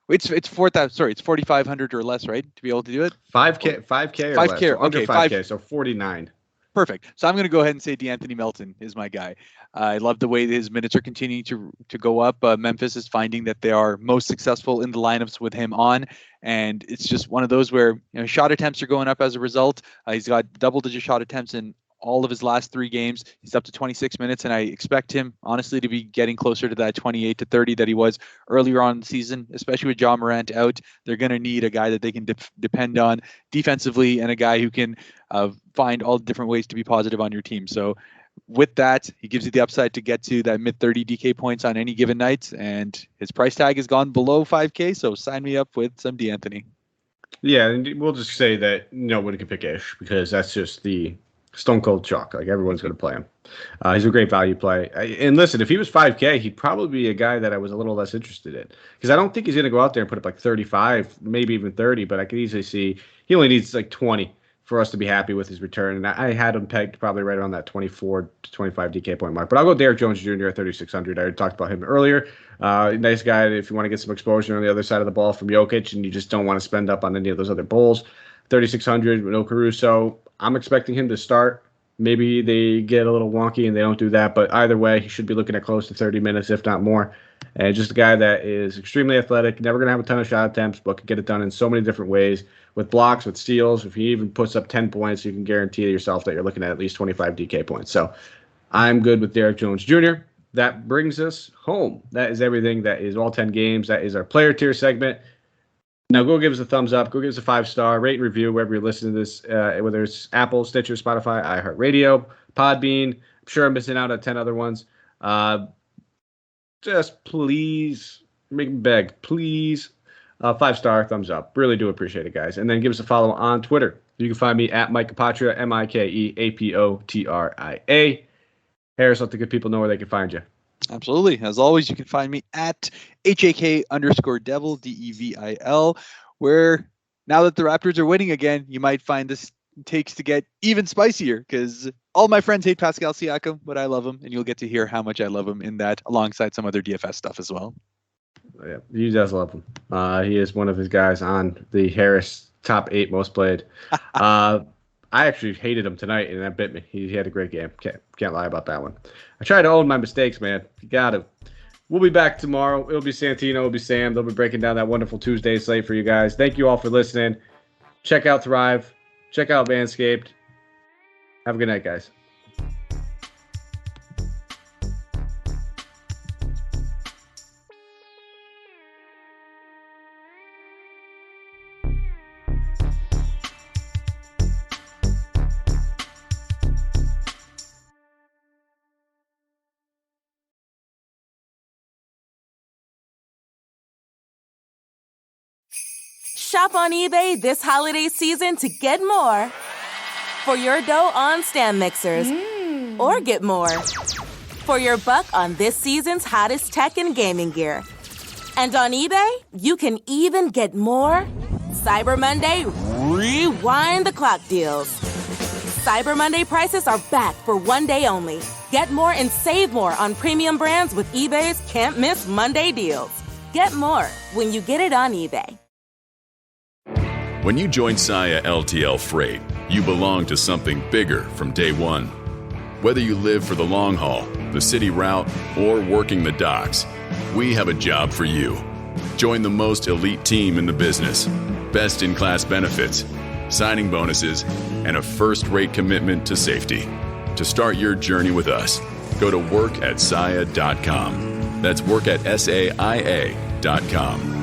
it's 4,500 or less, right? To be able to do it. 5K or 5K, less. So okay, under 5K, so 49. Perfect. So I'm going to go ahead and say DeAnthony Melton is my guy. I love the way that his minutes are continuing to go up. Memphis is finding that they are most successful in the lineups with him on, and it's just one of those where shot attempts are going up as a result. He's got double-digit shot attempts in all of his last 3 games. He's up to 26 minutes, and I expect him, honestly, to be getting closer to that 28 to 30 that he was earlier on in the season, especially with Ja Morant out. They're going to need a guy that they can depend on defensively and a guy who can find all the different ways to be positive on your team. So with that, he gives you the upside to get to that mid-30 DK points on any given night, and his price tag has gone below 5K, so sign me up with some DeAnthony. Yeah, and we'll just say that nobody can pick Ish because that's just the stone cold chalk. Like everyone's going to play him. He's a great value play. And listen, if he was 5K, he'd probably be a guy that I was a little less interested in because I don't think he's going to go out there and put up like 35, maybe even 30. But I could easily see he only needs like 20 for us to be happy with his return. And I had him pegged probably right around that 24 to 25 DK point mark. But I'll go Derrick Jones Jr. at 3,600. I already talked about him earlier. Nice guy if you want to get some exposure on the other side of the ball from Jokic and you just don't want to spend up on any of those other Bulls. 3,600 with no Caruso. I'm expecting him to start. Maybe they get a little wonky and they don't do that, but either way, he should be looking at close to 30 minutes, if not more. And just a guy that is extremely athletic, never going to have a ton of shot attempts, but can get it done in so many different ways with blocks, with steals. If he even puts up 10 points, you can guarantee yourself that you're looking at least 25 DK points. So I'm good with Derrick Jones Jr. That brings us home. That is everything. That is all 10 games. That is our player tier segment. Now go give us a thumbs up. Go give us a 5-star rate and review wherever you're listening to this, whether it's Apple, Stitcher, Spotify, iHeartRadio, Podbean. I'm sure I'm missing out on 10 other ones. Just please, make me beg, please, 5-star thumbs up. Really do appreciate it, guys. And then give us a follow on Twitter. You can find me at Mike Apotria, MikeApotria. Harris, let the good people know where they can find you. Absolutely. As always, you can find me at HAK_Devil, DEVIL, where now that the Raptors are winning again, you might find this takes to get even spicier because all my friends hate Pascal Siakam, but I love him, and you'll get to hear how much I love him in that alongside some other DFS stuff as well. Yeah, he does love him. He is one of his guys on the Harris top 8 most played. I actually hated him tonight, and that bit me. He had a great game. Can't lie about that one. I try to own my mistakes, man. You got to. We'll be back tomorrow. It'll be Santino. It'll be Sam. They'll be breaking down that wonderful Tuesday slate for you guys. Thank you all for listening. Check out Thrive. Check out Manscaped. Have a good night, guys. Shop on eBay this holiday season to get more for your dough on stand mixers, or get more for your buck on this season's hottest tech and gaming gear. And on eBay, you can even get more Cyber Monday rewind the clock deals. Cyber Monday prices are back for one day only. Get more and save more on premium brands with eBay's can't miss Monday deals. Get more when you get it on eBay. When you join Saia LTL Freight, you belong to something bigger from day one. Whether you live for the long haul, the city route, or working the docks, we have a job for you. Join the most elite team in the business. Best-in-class benefits, signing bonuses, and a first-rate commitment to safety. To start your journey with us, go to work@saia.com. That's work@saia.com.